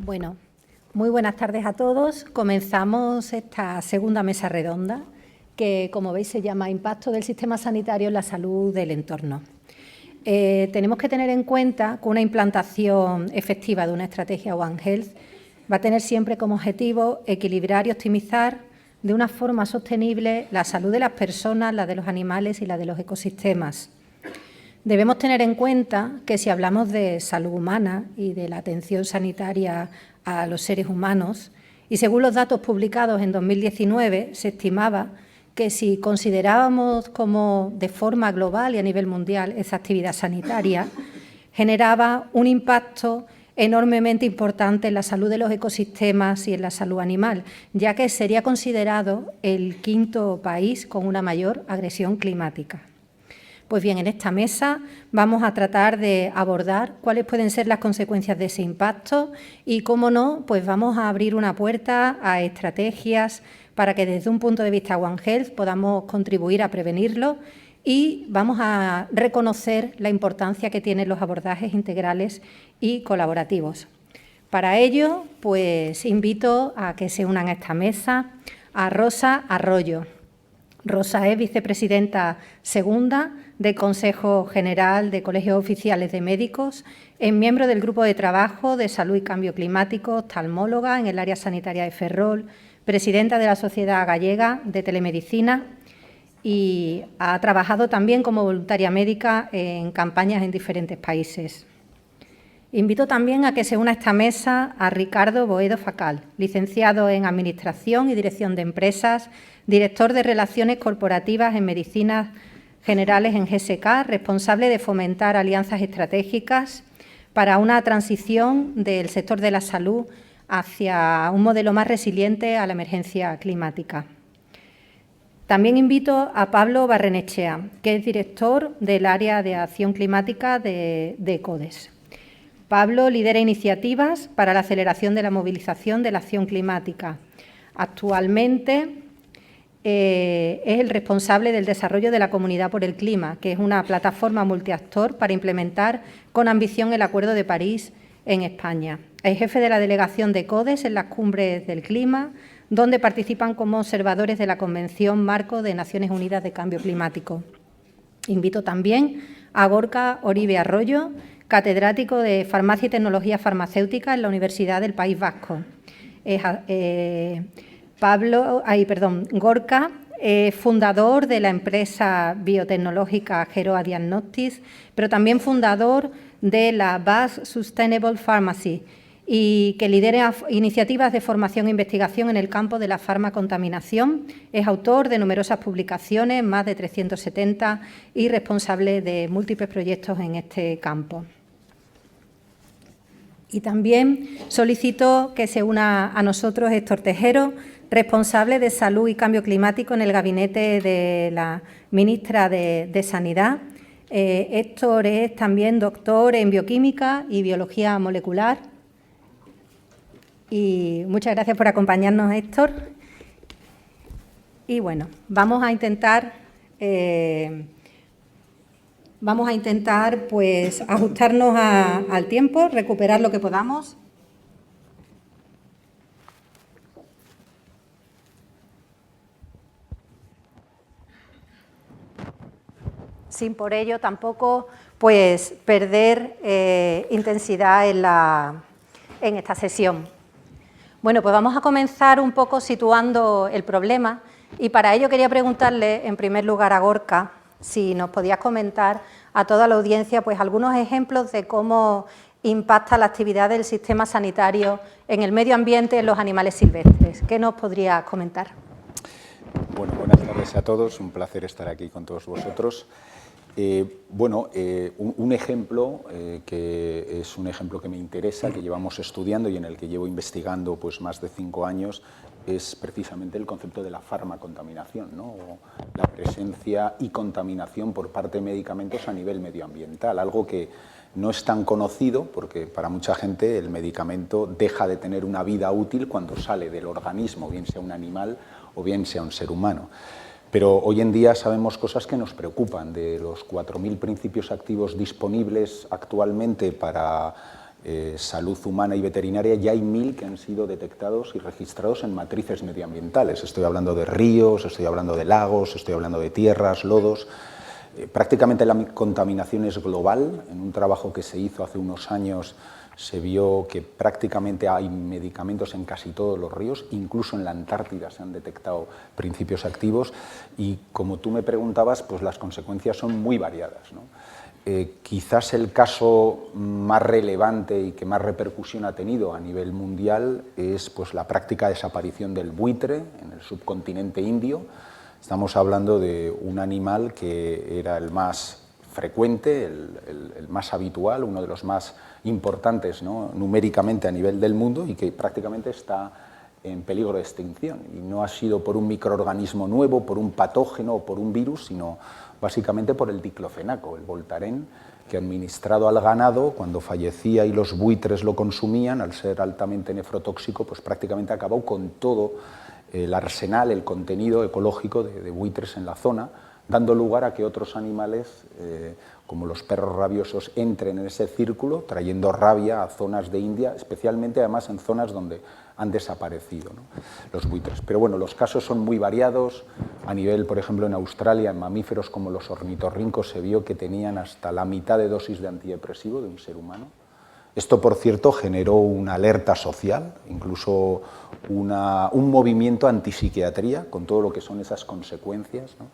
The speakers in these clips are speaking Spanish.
Bueno, muy buenas tardes a todos. Comenzamos esta segunda mesa redonda que, como veis, se llama Impacto del sistema sanitario en la salud del entorno. Tenemos que tener en cuenta que una implantación efectiva de una estrategia One Health va a tener siempre como objetivo equilibrar y optimizar de una forma sostenible la salud de las personas, la de los animales y la de los ecosistemas. Debemos tener en cuenta que si hablamos de salud humana y de la atención sanitaria a los seres humanos, y según los datos publicados en 2019, se estimaba que si considerábamos como de forma global y a nivel mundial esa actividad sanitaria, generaba un impacto enormemente importante en la salud de los ecosistemas y en la salud animal, ya que sería considerado el quinto país con una mayor agresión climática. Pues bien, en esta mesa vamos a tratar de abordar cuáles pueden ser las consecuencias de ese impacto y, cómo no, pues vamos a abrir una puerta a estrategias para que desde un punto de vista One Health podamos contribuir a prevenirlo y vamos a reconocer la importancia que tienen los abordajes integrales y colaborativos. Para ello, pues invito a que se unan a esta mesa a Rosa Arroyo. Rosa es vicepresidenta segunda del Consejo General de Colegios Oficiales de Médicos, es miembro del Grupo de Trabajo de Salud y Cambio Climático, oftalmóloga en el área sanitaria de Ferrol, presidenta de la Sociedad Gallega de Telemedicina y ha trabajado también como voluntaria médica en campañas en diferentes países. Invito también a que se una a esta mesa a Ricardo Boedo Facal, licenciado en Administración y Dirección de Empresas, director de Relaciones Corporativas en Medicinas Generales en GSK, responsable de fomentar alianzas estratégicas para una transición del sector de la salud hacia un modelo más resiliente a la emergencia climática. También invito a Pablo Barrenechea, que es director del área de acción climática de CODES. Pablo lidera iniciativas para la aceleración de la movilización de la acción climática. Actualmente es el responsable del desarrollo de la Comunidad por el Clima, que es una plataforma multiactor para implementar con ambición el Acuerdo de París en España. Es jefe de la delegación de CODES en las cumbres del clima, donde participan como observadores de la Convención Marco de Naciones Unidas de Cambio Climático. Invito también a Gorka Oribe Arroyo, catedrático de Farmacia y Tecnología Farmacéutica en la Universidad del País Vasco. Gorka, fundador de la empresa biotecnológica Geroa Diagnostics, pero también fundador de la Basque Sustainable Pharmacy y que lidera iniciativas de formación e investigación en el campo de la farmacontaminación. Es autor de numerosas publicaciones, más de 370, y responsable de múltiples proyectos en este campo. Y también solicito que se una a nosotros Héctor Tejero, responsable de Salud y Cambio Climático en el gabinete de la ministra de Sanidad. Héctor es también doctor en Bioquímica y Biología Molecular. Y muchas gracias por acompañarnos, Héctor. Y bueno, vamos a intentar pues ajustarnos al tiempo, recuperar lo que podamos. Sin por ello tampoco pues perder intensidad en esta sesión. Bueno, pues vamos a comenzar un poco situando el problema y para ello quería preguntarle en primer lugar a Gorka si nos podías comentar a toda la audiencia pues algunos ejemplos de cómo impacta la actividad del sistema sanitario en el medio ambiente, en los animales silvestres. ¿Qué nos podrías comentar? Bueno, buenas tardes a todos, un placer estar aquí con todos vosotros. Un ejemplo que es un ejemplo que me interesa, que llevamos estudiando y en el que llevo investigando pues más de 5 años, es precisamente el concepto de la farmacontaminación, ¿no? O la presencia y contaminación por parte de medicamentos a nivel medioambiental, algo que no es tan conocido porque para mucha gente el medicamento deja de tener una vida útil cuando sale del organismo, bien sea un animal o bien sea un ser humano. Pero hoy en día sabemos cosas que nos preocupan. De los 4.000 principios activos disponibles actualmente para salud humana y veterinaria, ya hay 1000 que han sido detectados y registrados en matrices medioambientales. Estoy hablando de ríos, estoy hablando de lagos, estoy hablando de tierras, lodos. Prácticamente la contaminación es global. En un trabajo que se hizo hace unos años se vio que prácticamente hay medicamentos en casi todos los ríos, incluso en la Antártida se han detectado principios activos y, como tú me preguntabas, pues las consecuencias son muy variadas, ¿no? Quizás el caso más relevante y que más repercusión ha tenido a nivel mundial es pues, la práctica desaparición del buitre en el subcontinente indio. Estamos hablando de un animal que era el más frecuente, el más habitual, uno de los más importantes, ¿no?, numéricamente a nivel del mundo y que prácticamente está en peligro de extinción. Y no ha sido por un microorganismo nuevo, por un patógeno o por un virus, sino básicamente por el diclofenaco, el voltaren, que administrado al ganado, cuando fallecía y los buitres lo consumían, al ser altamente nefrotóxico, pues prácticamente acabó con todo el arsenal, el contenido ecológico de buitres en la zona, dando lugar a que otros animales, como los perros rabiosos, entren en ese círculo, trayendo rabia a zonas de India, especialmente además en zonas donde han desaparecido, ¿no?, los buitres. Pero bueno, los casos son muy variados. A nivel, por ejemplo, en Australia, en mamíferos como los ornitorrincos, se vio que tenían hasta la mitad de dosis de antidepresivo de un ser humano. Esto, por cierto, generó una alerta social, incluso un movimiento antipsiquiatría, con todo lo que son esas consecuencias, ¿no?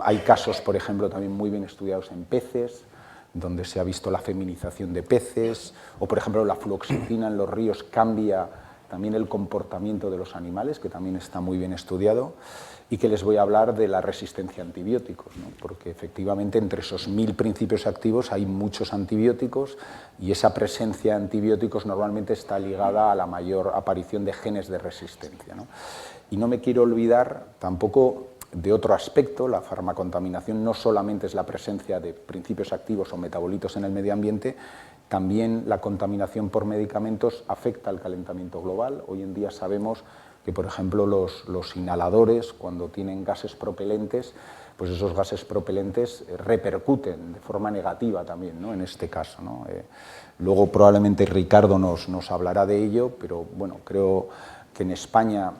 Hay casos, por ejemplo, también muy bien estudiados en peces, donde se ha visto la feminización de peces, o por ejemplo la fluoxetina en los ríos cambia también el comportamiento de los animales, que también está muy bien estudiado, y que les voy a hablar de la resistencia a antibióticos, ¿no?, porque efectivamente entre esos 1000 principios activos hay muchos antibióticos y esa presencia de antibióticos normalmente está ligada a la mayor aparición de genes de resistencia, ¿no? Y no me quiero olvidar tampoco de otro aspecto. La farmacontaminación no solamente es la presencia de principios activos o metabolitos en el medio ambiente, también la contaminación por medicamentos afecta al calentamiento global. Hoy en día sabemos que, por ejemplo, los inhaladores, cuando tienen gases propelentes, pues esos gases propelentes repercuten de forma negativa también, ¿no?, en este caso, ¿no? Luego probablemente Ricardo nos hablará de ello, pero bueno, creo que en España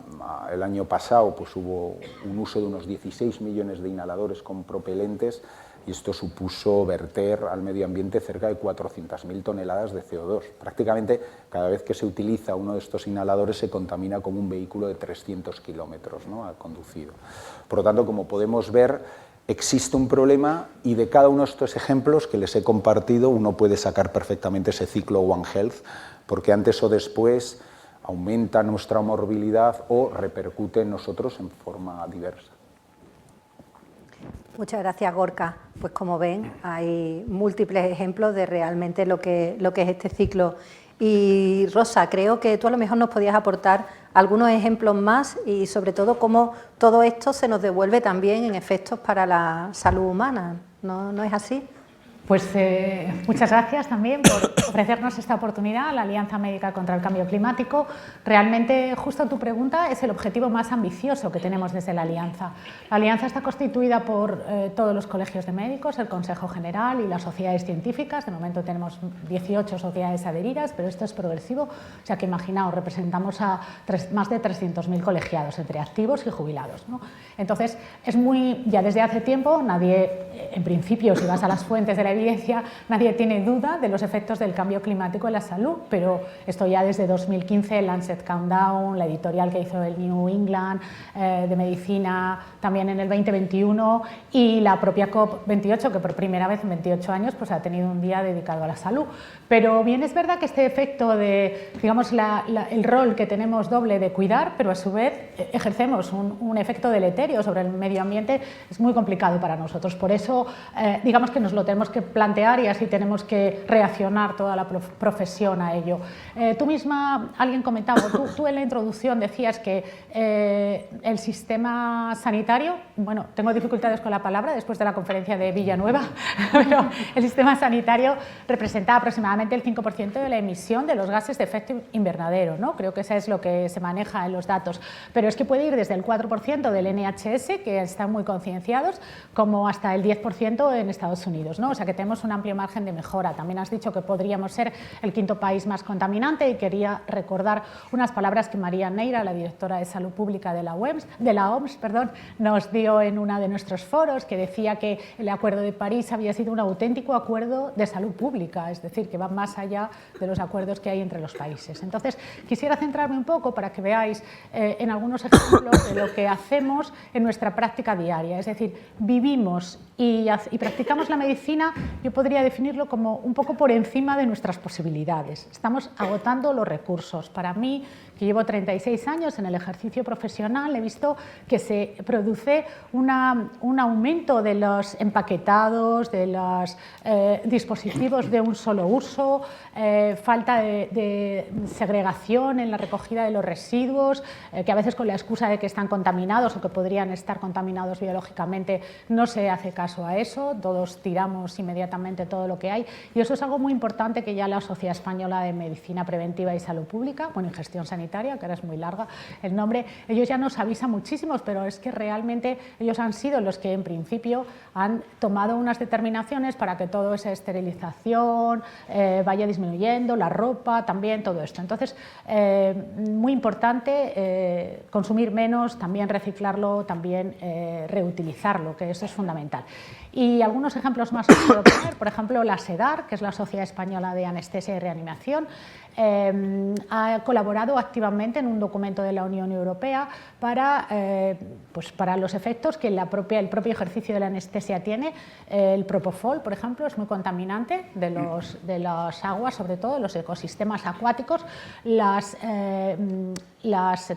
el año pasado pues hubo un uso de unos 16 millones de inhaladores con propelentes y esto supuso verter al medio ambiente cerca de 400.000 toneladas de CO2. Prácticamente cada vez que se utiliza uno de estos inhaladores se contamina como un vehículo de 300 kilómetros, ¿no?, conducido. Por lo tanto, como podemos ver, existe un problema y de cada uno de estos ejemplos que les he compartido uno puede sacar perfectamente ese ciclo One Health, porque antes o después aumenta nuestra morbilidad o repercute en nosotros en forma diversa. Muchas gracias, Gorka. Pues como ven, hay múltiples ejemplos de realmente lo que es este ciclo. Y Rosa, creo que tú a lo mejor nos podías aportar algunos ejemplos más y sobre todo cómo todo esto se nos devuelve también en efectos para la salud humana, ¿no es así? Pues muchas gracias también por ofrecernos esta oportunidad, la Alianza Médica contra el Cambio Climático. Realmente, justo tu pregunta, es el objetivo más ambicioso que tenemos desde la Alianza. La Alianza está constituida por todos los colegios de médicos, el Consejo General y las sociedades científicas. De momento tenemos 18 sociedades adheridas, pero esto es progresivo. O sea que imaginaos, representamos a más de 300.000 colegiados, entre activos y jubilados, ¿no? Entonces, ya desde hace tiempo, nadie, en principio, si vas a las fuentes de la evidencia, nadie tiene duda de los efectos del cambio climático en la salud, pero esto ya desde 2015, el Lancet Countdown, la editorial que hizo el New England de medicina, también en el 2021, y la propia COP28, que por primera vez en 28 años pues, ha tenido un día dedicado a la salud. Pero bien es verdad que este efecto de, digamos, el rol que tenemos doble de cuidar, pero a su vez ejercemos un efecto deleterio sobre el medio ambiente, es muy complicado para nosotros. Por eso, digamos que nos lo tenemos que plantear y así tenemos que reaccionar toda la profesión a ello. Tú misma, alguien comentaba, tú en la introducción decías que el sistema sanitario, bueno, tengo dificultades con la palabra después de la conferencia de Villanueva, pero el sistema sanitario representa aproximadamente el 5% de la emisión de los gases de efecto invernadero, ¿no? Creo que eso es lo que se maneja en los datos, pero es que puede ir desde el 4% del NHS, que están muy concienciados, como hasta el 10% en Estados Unidos, ¿no? O sea que que tenemos un amplio margen de mejora. También has dicho que podríamos ser el quinto país más contaminante y quería recordar unas palabras que María Neira, la directora de Salud Pública de la OMS, nos dio en uno de nuestros foros, que decía que el Acuerdo de París había sido un auténtico acuerdo de salud pública, es decir, que va más allá de los acuerdos que hay entre los países. Entonces, quisiera centrarme un poco para que veáis en algunos ejemplos de lo que hacemos en nuestra práctica diaria, es decir, vivimos y practicamos la medicina, yo podría definirlo como un poco por encima de nuestras posibilidades. Estamos agotando los recursos. Para mí, que llevo 36 años en el ejercicio profesional, he visto que se produce un aumento de los empaquetados, de los dispositivos de un solo uso, falta de segregación en la recogida de los residuos, que a veces con la excusa de que están contaminados o que podrían estar contaminados biológicamente no se hace caso a eso, todos tiramos inmediatamente todo lo que hay, y eso es algo muy importante que ya la Sociedad Española de Medicina Preventiva y Salud Pública, bueno, y Gestión Sanitaria, que ahora es muy larga el nombre, ellos ya nos avisan muchísimos, pero es que realmente ellos han sido los que en principio han tomado unas determinaciones para que toda esa esterilización vaya disminuyendo, la ropa también, todo esto. Entonces, muy importante consumir menos, también reciclarlo, también reutilizarlo, que eso es fundamental. Y algunos ejemplos más os puedo poner, por ejemplo, la SEDAR, que es la Sociedad Española de Anestesia y Reanimación, ha colaborado activamente en un documento de la Unión Europea para los efectos que el propio ejercicio de la anestesia tiene. El propofol, por ejemplo, es muy contaminante de las aguas, sobre todo de los ecosistemas acuáticos. Las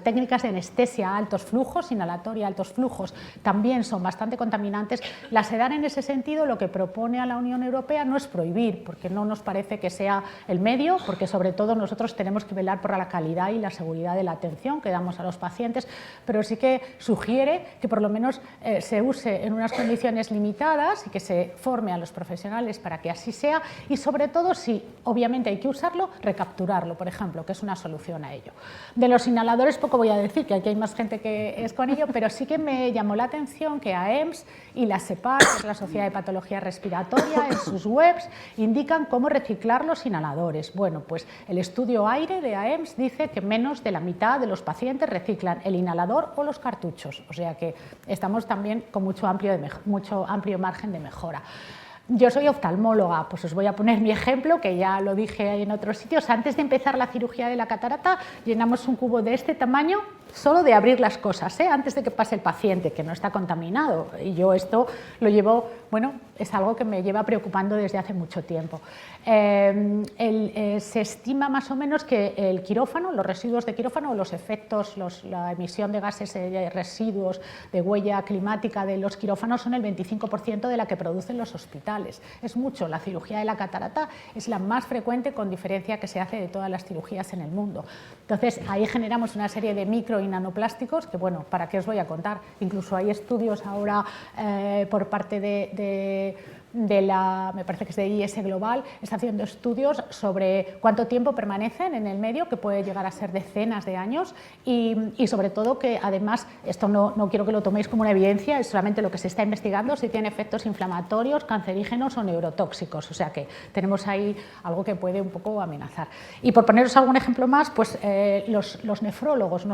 técnicas de anestesia a altos flujos, inhalatoria a altos flujos, también son bastante contaminantes. La SEDAR, en ese sentido, lo que propone a la Unión Europea no es prohibir, porque no nos parece que sea el medio, porque sobre todo nosotros tenemos que velar por la calidad y la seguridad de la atención que damos a los pacientes, pero sí que sugiere que por lo menos se use en unas condiciones limitadas y que se forme a los profesionales para que así sea, y sobre todo, si obviamente hay que usarlo, recapturarlo, por ejemplo, que es una solución a ello. De los inhaladores poco voy a decir, que aquí hay más gente que es con ello, pero sí que me llamó la atención que AEMS y la SEPAR, que es la Sociedad de Patología Respiratoria, en sus webs indican cómo reciclar los inhaladores. Bueno, pues el estudio AIRE de AEMS dice que menos de la mitad de los pacientes reciclan el inhalador o los cartuchos, o sea que estamos también con mucho amplio margen de mejora. Yo soy oftalmóloga, pues os voy a poner mi ejemplo, que ya lo dije en otros sitios. Antes de empezar la cirugía de la catarata, llenamos un cubo de este tamaño solo de abrir las cosas, antes de que pase el paciente, que no está contaminado. Y yo esto lo llevo, bueno, es algo que me lleva preocupando desde hace mucho tiempo. Se estima más o menos que el quirófano, los residuos de quirófano, los efectos, la emisión de gases de residuos, de huella climática de los quirófanos son el 25% de la que producen los hospitales. Es mucho. La cirugía de la catarata es la más frecuente, con diferencia, que se hace de todas las cirugías en el mundo. Entonces, ahí generamos una serie de micro y nanoplásticos que, bueno, ¿para qué os voy a contar? Incluso hay estudios ahora por parte me parece que es de IS Global, está haciendo estudios sobre cuánto tiempo permanecen en el medio, que puede llegar a ser decenas de años, y sobre todo que además, esto no quiero que lo toméis como una evidencia, es solamente lo que se está investigando, si tiene efectos inflamatorios, cancerígenos o neurotóxicos, o sea que tenemos ahí algo que puede un poco amenazar. Y por poneros algún ejemplo más, pues los nefrólogos,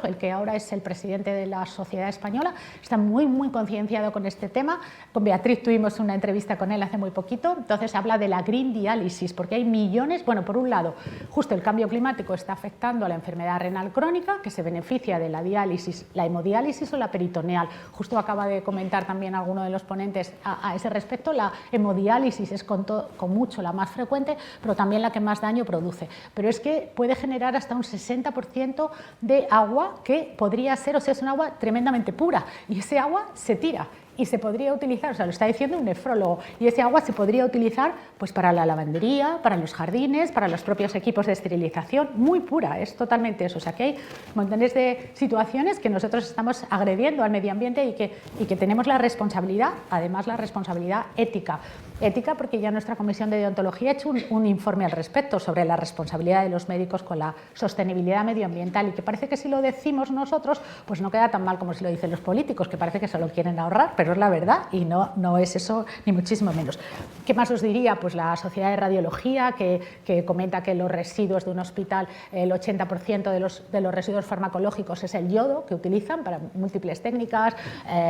el que ahora es el presidente de la Sociedad Española, está muy concienciado con este tema. Con Beatriz tuvimos una entrevista con él hace muy poquito, entonces habla de la green diálisis, porque hay millones, bueno, por un lado, justo el cambio climático está afectando a la enfermedad renal crónica, que se beneficia de la diálisis, la hemodiálisis o la peritoneal. Justo acaba de comentar también alguno de los ponentes a ese respecto, la hemodiálisis es con mucho la más frecuente, pero también la que más daño produce. Pero es que puede generar hasta un 60% de agua que podría ser, o sea, es un agua tremendamente pura, y ese agua se tira. Y se podría utilizar, o sea, lo está diciendo un nefrólogo, y ese agua se podría utilizar pues para la lavandería, para los jardines, para los propios equipos de esterilización, muy pura, es totalmente eso. O sea, que hay montones de situaciones que nosotros estamos agrediendo al medio ambiente y que tenemos la responsabilidad, además la responsabilidad ética. Ética porque ya nuestra Comisión de Deontología ha hecho un informe al respecto sobre la responsabilidad de los médicos con la sostenibilidad medioambiental, y que parece que si lo decimos nosotros, pues no queda tan mal como si lo dicen los políticos, que parece que solo quieren ahorrar, pero pero es la verdad y no es eso ni muchísimo menos. ¿Qué más os diría? Pues la Sociedad de Radiología, que comenta que los residuos de un hospital, el 80% de los residuos farmacológicos es el yodo que utilizan para múltiples técnicas.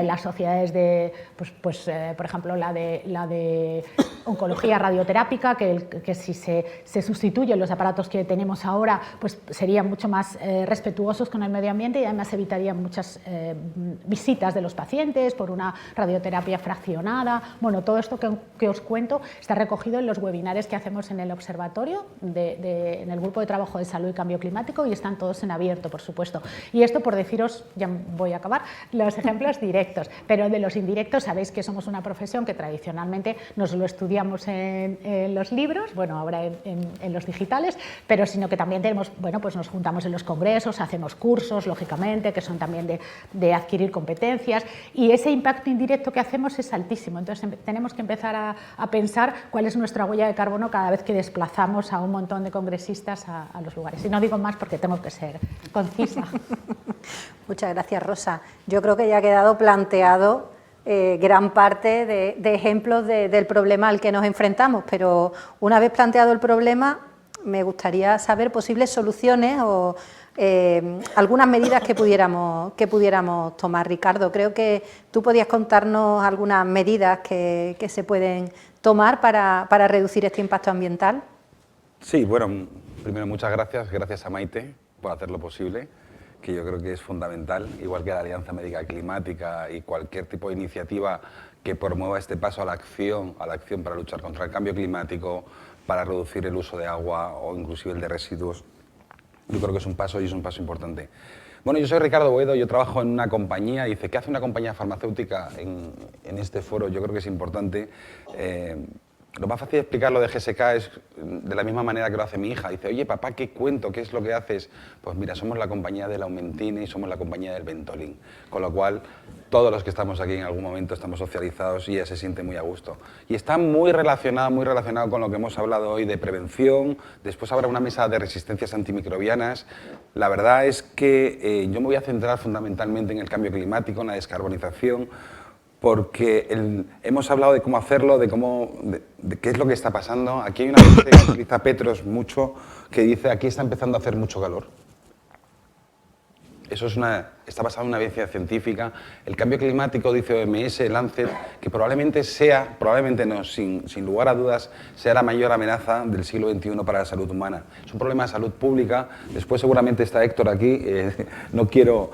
Las sociedades de, por ejemplo, la de oncología radioterápica, que si se sustituyen los aparatos que tenemos ahora, pues serían mucho más respetuosos con el medio ambiente y además evitarían muchas visitas de los pacientes por una radioterapia fraccionada. Bueno, todo esto que os cuento está recogido en los webinares que hacemos en el observatorio, en el grupo de trabajo de salud y cambio climático, y están todos en abierto, por supuesto. Y esto por deciros, ya voy a acabar, los ejemplos directos, pero de los indirectos sabéis que somos una profesión que tradicionalmente nos lo estudiamos en los libros, bueno, ahora en los digitales, pero sino que también tenemos, bueno, pues nos juntamos en los congresos, hacemos cursos, lógicamente, que son también de adquirir competencias, y ese impacto indirecto que hacemos es altísimo. Entonces tenemos que empezar a pensar cuál es nuestra huella de carbono cada vez que desplazamos a un montón de congresistas a los lugares. Y no digo más porque tengo que ser concisa. Muchas gracias, Rosa. Yo creo que ya ha quedado planteado gran parte de ejemplos del problema al que nos enfrentamos, pero una vez planteado el problema, me gustaría saber posibles soluciones o algunas medidas que pudiéramos tomar. Ricardo, creo que tú podías contarnos algunas medidas que se pueden tomar para reducir este impacto ambiental. Sí, bueno, primero muchas gracias a Maite por hacerlo posible, que yo creo que es fundamental, igual que la Alianza Médica Climática y cualquier tipo de iniciativa que promueva este paso a la acción para luchar contra el cambio climático, para reducir el uso de agua o inclusive el de residuos. Yo creo que es un paso y es un paso importante. Bueno, yo soy Ricardo Boedo, yo trabajo en una compañía, y dice, ¿qué hace una compañía farmacéutica en este foro? Yo creo que es importante. Lo más fácil de explicarlo de GSK es de la misma manera que lo hace mi hija. Dice, oye, papá, ¿qué cuento? ¿Qué es lo que haces? Pues mira, somos la compañía del Aumentine y somos la compañía del Ventolin. Con lo cual, todos los que estamos aquí en algún momento estamos socializados y ella se siente muy a gusto. Y está muy relacionado con lo que hemos hablado hoy de prevención. Después habrá una mesa de resistencias antimicrobianas. La verdad es que yo me voy a centrar fundamentalmente en el cambio climático, en la descarbonización, porque hemos hablado de cómo hacerlo, de qué es lo que está pasando. Aquí hay una frase que utiliza Petros mucho, que dice, aquí está empezando a hacer mucho calor. Eso está basado en una evidencia científica. El cambio climático, dice OMS, Lancet, que probablemente no, sin lugar a dudas, sea la mayor amenaza del siglo XXI para la salud humana. Es un problema de salud pública. Después seguramente está Héctor aquí. No quiero...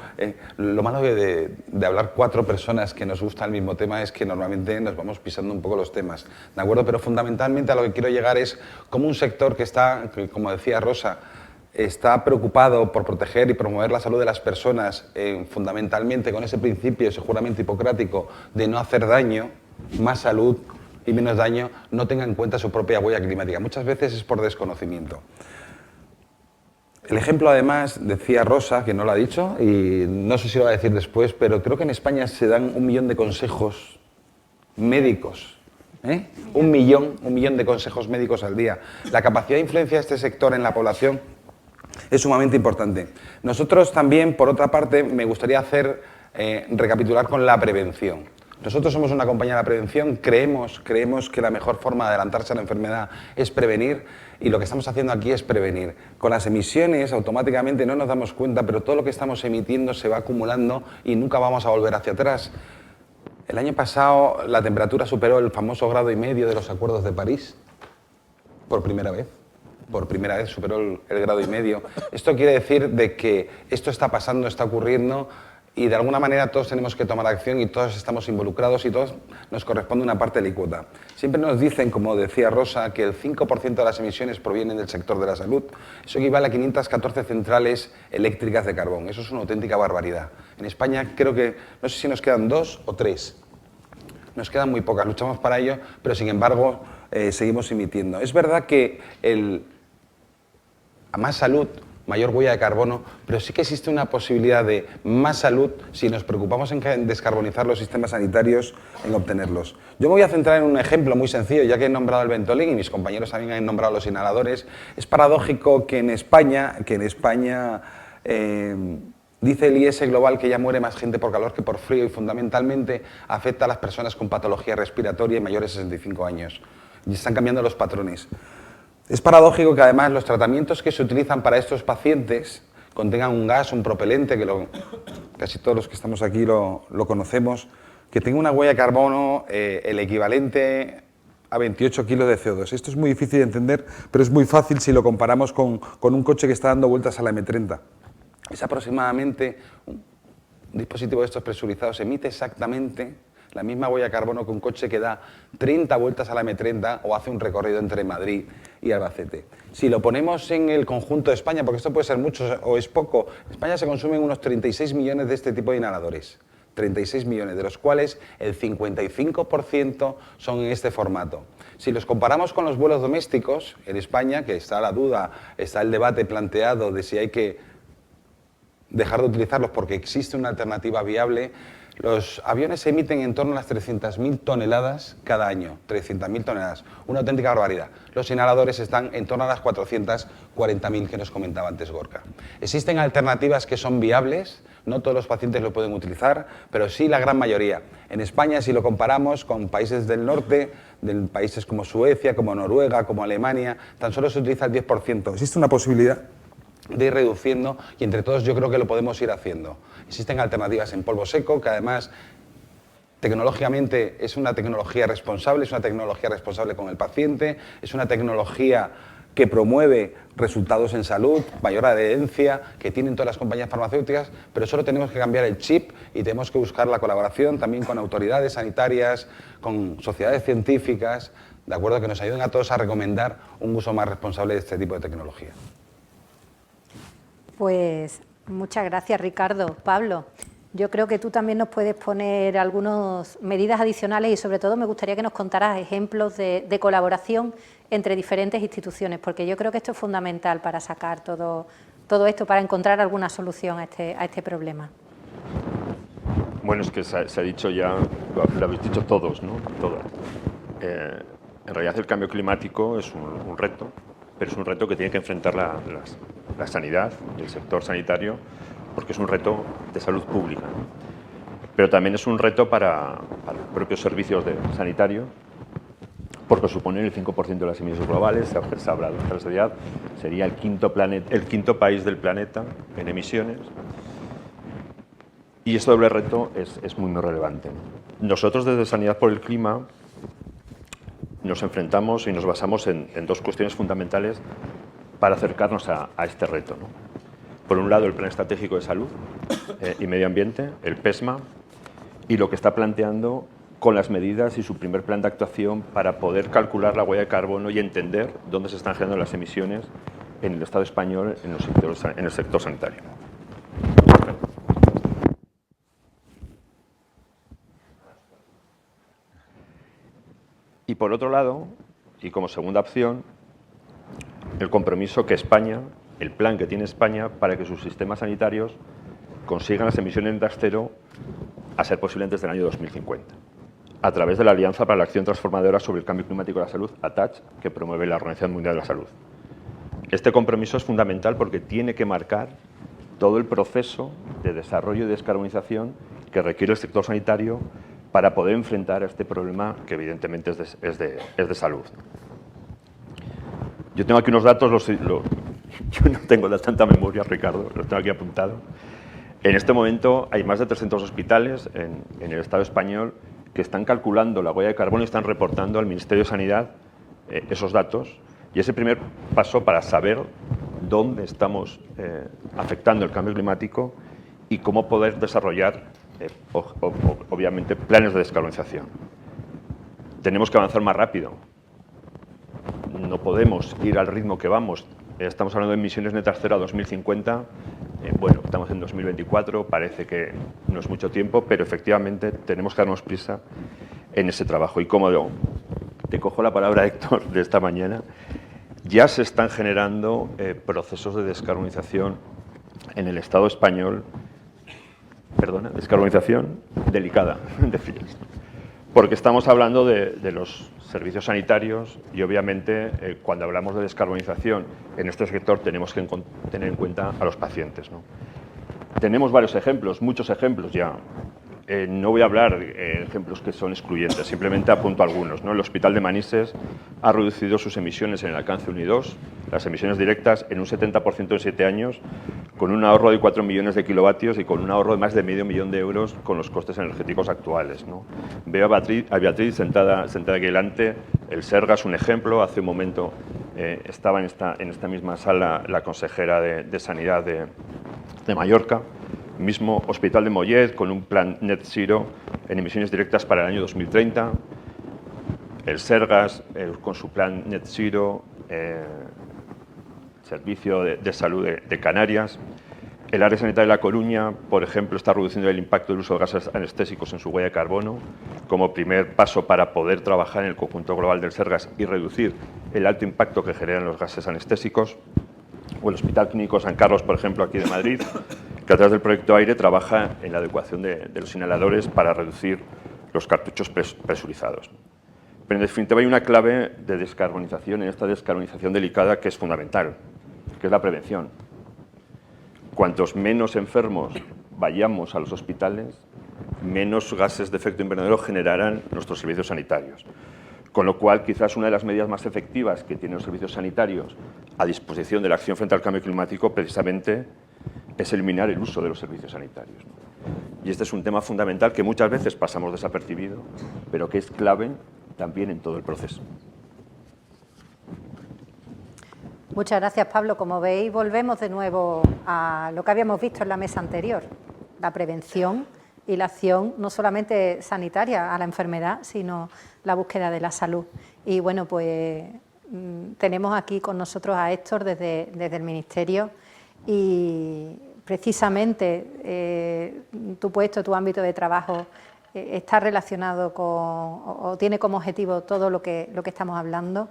lo malo de hablar 4 personas que nos gusta el mismo tema es que normalmente nos vamos pisando un poco los temas, ¿de acuerdo? Pero fundamentalmente a lo que quiero llegar es como un sector que como decía Rosa, está preocupado por proteger y promover la salud de las personas, fundamentalmente con ese principio, ese juramento hipocrático de no hacer daño, más salud y menos daño, no tenga en cuenta su propia huella climática. Muchas veces es por desconocimiento. El ejemplo, además, decía Rosa, que no lo ha dicho, y no sé si lo va a decir después, pero creo que en España se dan 1 millón de consejos médicos. Un millón de consejos médicos al día. La capacidad de influencia de este sector en la población es sumamente importante. Nosotros también, por otra parte, me gustaría recapitular con la prevención. Nosotros somos una compañía de la prevención, creemos que la mejor forma de adelantarse a la enfermedad es prevenir, y lo que estamos haciendo aquí es prevenir. Con las emisiones, automáticamente no nos damos cuenta, pero todo lo que estamos emitiendo se va acumulando y nunca vamos a volver hacia atrás. El año pasado la temperatura superó el famoso 1,5 grados de los Acuerdos de París, por primera vez. Por primera vez superó el 1,5 grados. Esto quiere decir de que esto está pasando, está ocurriendo, y de alguna manera todos tenemos que tomar acción y todos estamos involucrados y todos nos corresponde una parte alícuota. Siempre nos dicen, como decía Rosa, que el 5% de las emisiones provienen del sector de la salud. Eso equivale a 514 centrales eléctricas de carbón. Eso es una auténtica barbaridad. En España creo que, no sé si nos quedan 2 o 3. Nos quedan muy pocas, luchamos para ello, pero sin embargo seguimos emitiendo. Es verdad que a más salud, mayor huella de carbono, pero sí que existe una posibilidad de más salud si nos preocupamos en descarbonizar los sistemas sanitarios, en obtenerlos. Yo me voy a centrar en un ejemplo muy sencillo, ya que he nombrado el Ventolin y mis compañeros también han nombrado los inhaladores. Es paradójico que en España Dice el IS Global que ya muere más gente por calor que por frío y fundamentalmente afecta a las personas con patología respiratoria y mayores de 65 años. Y están cambiando los patrones. Es paradójico que además los tratamientos que se utilizan para estos pacientes contengan un gas, un propelente, que casi todos los que estamos aquí lo conocemos, que tenga una huella de carbono el equivalente a 28 kilos de CO2. Esto es muy difícil de entender, pero es muy fácil si lo comparamos con un coche que está dando vueltas a la M30. Es aproximadamente, un dispositivo de estos presurizados emite exactamente la misma huella de carbono que un coche que da 30 vueltas a la M30 o hace un recorrido entre Madrid y Albacete. Si lo ponemos en el conjunto de España, porque esto puede ser mucho o es poco, en España se consumen unos 36 millones de este tipo de inhaladores. 36 millones, de los cuales el 55% son en este formato. Si los comparamos con los vuelos domésticos, en España, que está la duda, está el debate planteado de si hay que dejar de utilizarlos porque existe una alternativa viable, los aviones emiten en torno a las 300.000 toneladas cada año, 300.000 toneladas, una auténtica barbaridad. Los inhaladores están en torno a las 440.000 que nos comentaba antes Gorka. Existen alternativas que son viables, no todos los pacientes lo pueden utilizar, pero sí la gran mayoría. En España, si lo comparamos con países del norte, de países como Suecia, como Noruega, como Alemania, tan solo se utiliza el 10%. Existe una posibilidad de ir reduciendo y entre todos yo creo que lo podemos ir haciendo. Existen alternativas en polvo seco que además tecnológicamente es una tecnología responsable, con el paciente, es una tecnología que promueve resultados en salud, mayor adherencia, que tienen todas las compañías farmacéuticas, pero solo tenemos que cambiar el chip y tenemos que buscar la colaboración también con autoridades sanitarias, con sociedades científicas, de acuerdo, que nos ayuden a todos a recomendar un uso más responsable de este tipo de tecnología. Pues muchas gracias, Ricardo. Pablo, yo creo que tú también nos puedes poner algunas medidas adicionales y sobre todo me gustaría que nos contaras ejemplos de colaboración entre diferentes instituciones, porque yo creo que esto es fundamental para sacar todo esto, para encontrar alguna solución a este problema. Bueno, es que se ha dicho ya, lo habéis dicho todos, ¿no? Todas. En realidad el cambio climático es un reto, pero es un reto que tiene que enfrentar la sanidad y el sector sanitario, porque es un reto de salud pública, ¿no? Pero también es un reto para los propios servicios sanitarios, porque suponen el 5% de las emisiones globales. Se habla de nuestra sociedad, sería el quinto país del planeta en emisiones, y este doble reto es muy relevante. Nosotros desde Sanidad por el Clima nos enfrentamos y nos basamos en dos cuestiones fundamentales para acercarnos a este reto, ¿no? Por un lado, el Plan Estratégico de Salud y Medio Ambiente, el PESMA, y lo que está planteando con las medidas y su primer plan de actuación para poder calcular la huella de carbono y entender dónde se están generando las emisiones en el Estado español en el sector sanitario. Y por otro lado, y como segunda opción, el compromiso que España, el plan que tiene España para que sus sistemas sanitarios consigan las emisiones netas cero a ser posible antes del año 2050, a través de la Alianza para la Acción Transformadora sobre el Cambio Climático y la Salud, ATACH, que promueve la Organización Mundial de la Salud. Este compromiso es fundamental porque tiene que marcar todo el proceso de desarrollo y descarbonización que requiere el sector sanitario para poder enfrentar a este problema que evidentemente es de salud. Yo tengo aquí unos datos, yo no tengo tanta memoria, Ricardo, los tengo aquí apuntados. En este momento hay más de 300 hospitales en el Estado español que están calculando la huella de carbono y están reportando al Ministerio de Sanidad esos datos. Y ese primer paso para saber dónde estamos afectando el cambio climático y cómo poder desarrollar, obviamente, planes de descarbonización. Tenemos que avanzar más rápido. No podemos ir al ritmo que vamos. Estamos hablando de emisiones netas cero a 2050. Bueno, estamos en 2024, parece que no es mucho tiempo, pero efectivamente tenemos que darnos prisa en ese trabajo. Y como te cojo la palabra, Héctor, de esta mañana, ya se están generando procesos de descarbonización en el Estado español, descarbonización delicada, decías, porque estamos hablando de los servicios sanitarios y obviamente cuando hablamos de descarbonización en este sector tenemos que tener en cuenta a los pacientes, ¿no? Tenemos varios ejemplos, muchos ejemplos ya. No voy a hablar de ejemplos que son excluyentes, simplemente apunto algunos, ¿no? El Hospital de Manises ha reducido sus emisiones en el alcance 1 y 2, las emisiones directas en un 70% en 7 años, con un ahorro de 4 millones de kilovatios y con un ahorro de más de medio millón de euros con los costes energéticos actuales, ¿no? Veo a Beatriz sentada aquí delante. El Sergas es un ejemplo. Hace un momento estaba en esta misma sala la consejera de Sanidad de Mallorca. Mismo Hospital de Mollet con un plan Net Zero en emisiones directas para el año 2030. El Sergas con su plan Net Zero, Servicio de Salud de Canarias. El área sanitaria de La Coruña, por ejemplo, está reduciendo el impacto del uso de gases anestésicos en su huella de carbono como primer paso para poder trabajar en el conjunto global del Sergas y reducir el alto impacto que generan los gases anestésicos. O el Hospital Clínico San Carlos, por ejemplo, aquí de Madrid, que a través del proyecto AIRE trabaja en la adecuación de los inhaladores para reducir los cartuchos presurizados. Pero en definitiva hay una clave de descarbonización, en esta descarbonización delicada, que es fundamental, que es la prevención. Cuantos menos enfermos vayamos a los hospitales, menos gases de efecto invernadero generarán nuestros servicios sanitarios. Con lo cual, quizás una de las medidas más efectivas que tienen los servicios sanitarios a disposición de la acción frente al cambio climático, precisamente, es eliminar el uso de los servicios sanitarios, ¿no? Y este es un tema fundamental que muchas veces pasamos desapercibido, pero que es clave también en todo el proceso. Muchas gracias, Pablo. Como veis, volvemos de nuevo a lo que habíamos visto en la mesa anterior, la prevención y la acción no solamente sanitaria a la enfermedad, sino la búsqueda de la salud. Y bueno, pues tenemos aquí con nosotros a Héctor desde el Ministerio y precisamente tu puesto, tu ámbito de trabajo está relacionado con o tiene como objetivo todo lo que estamos hablando.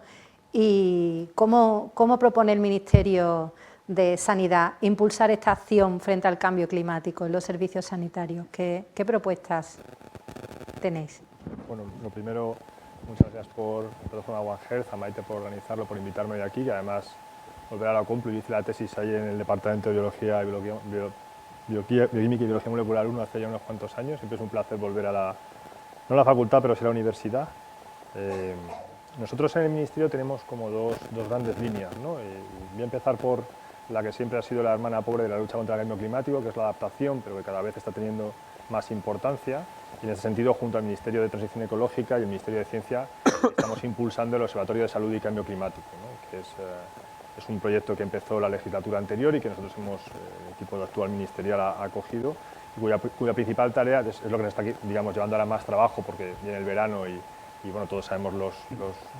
¿Y cómo propone el Ministerio de Sanidad impulsar esta acción frente al cambio climático en los servicios sanitarios? ¿Qué propuestas tenéis? Bueno, lo primero, muchas gracias por la plataforma One Health, a Maite por organizarlo, por invitarme hoy aquí, que además volver a la Complu, hice la tesis ahí en el Departamento de Biología, Bioquímica y Biología Molecular 1 hace ya unos cuantos años. Siempre es un placer volver a no a la facultad, pero sí a la universidad. Nosotros en el Ministerio tenemos como dos grandes líneas, ¿no? Voy a empezar por la que siempre ha sido la hermana pobre de la lucha contra el cambio climático, que es la adaptación, pero que cada vez está teniendo más importancia. Y en ese sentido, junto al Ministerio de Transición Ecológica y el Ministerio de Ciencia, estamos impulsando el Observatorio de Salud y Cambio Climático, ¿no? Que es un proyecto que empezó la legislatura anterior y que nosotros el equipo actual ministerial ha acogido, y cuya principal tarea es lo que nos está, digamos, llevando ahora más trabajo, porque viene el verano y bueno, todos sabemos los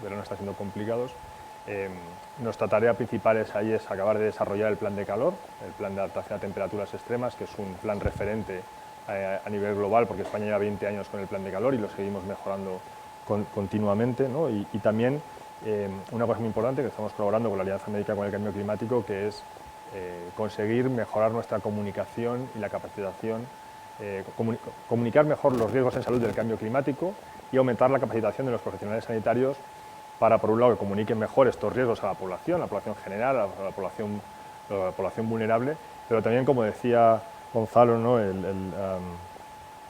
veranos están siendo complicados. Nuestra tarea principal es acabar de desarrollar el plan de calor, el plan de adaptación a temperaturas extremas, que es un plan referente a nivel global, porque España lleva 20 años con el plan de calor y lo seguimos mejorando continuamente, ¿no? Y también una cosa muy importante, que estamos colaborando con la Alianza Médica con el Cambio Climático, que es conseguir mejorar nuestra comunicación y la capacitación, comunicar mejor los riesgos en salud del cambio climático y aumentar la capacitación de los profesionales sanitarios para, por un lado, que comuniquen mejor estos riesgos a la población general, a la población vulnerable, pero también, como decía Gonzalo, ¿no?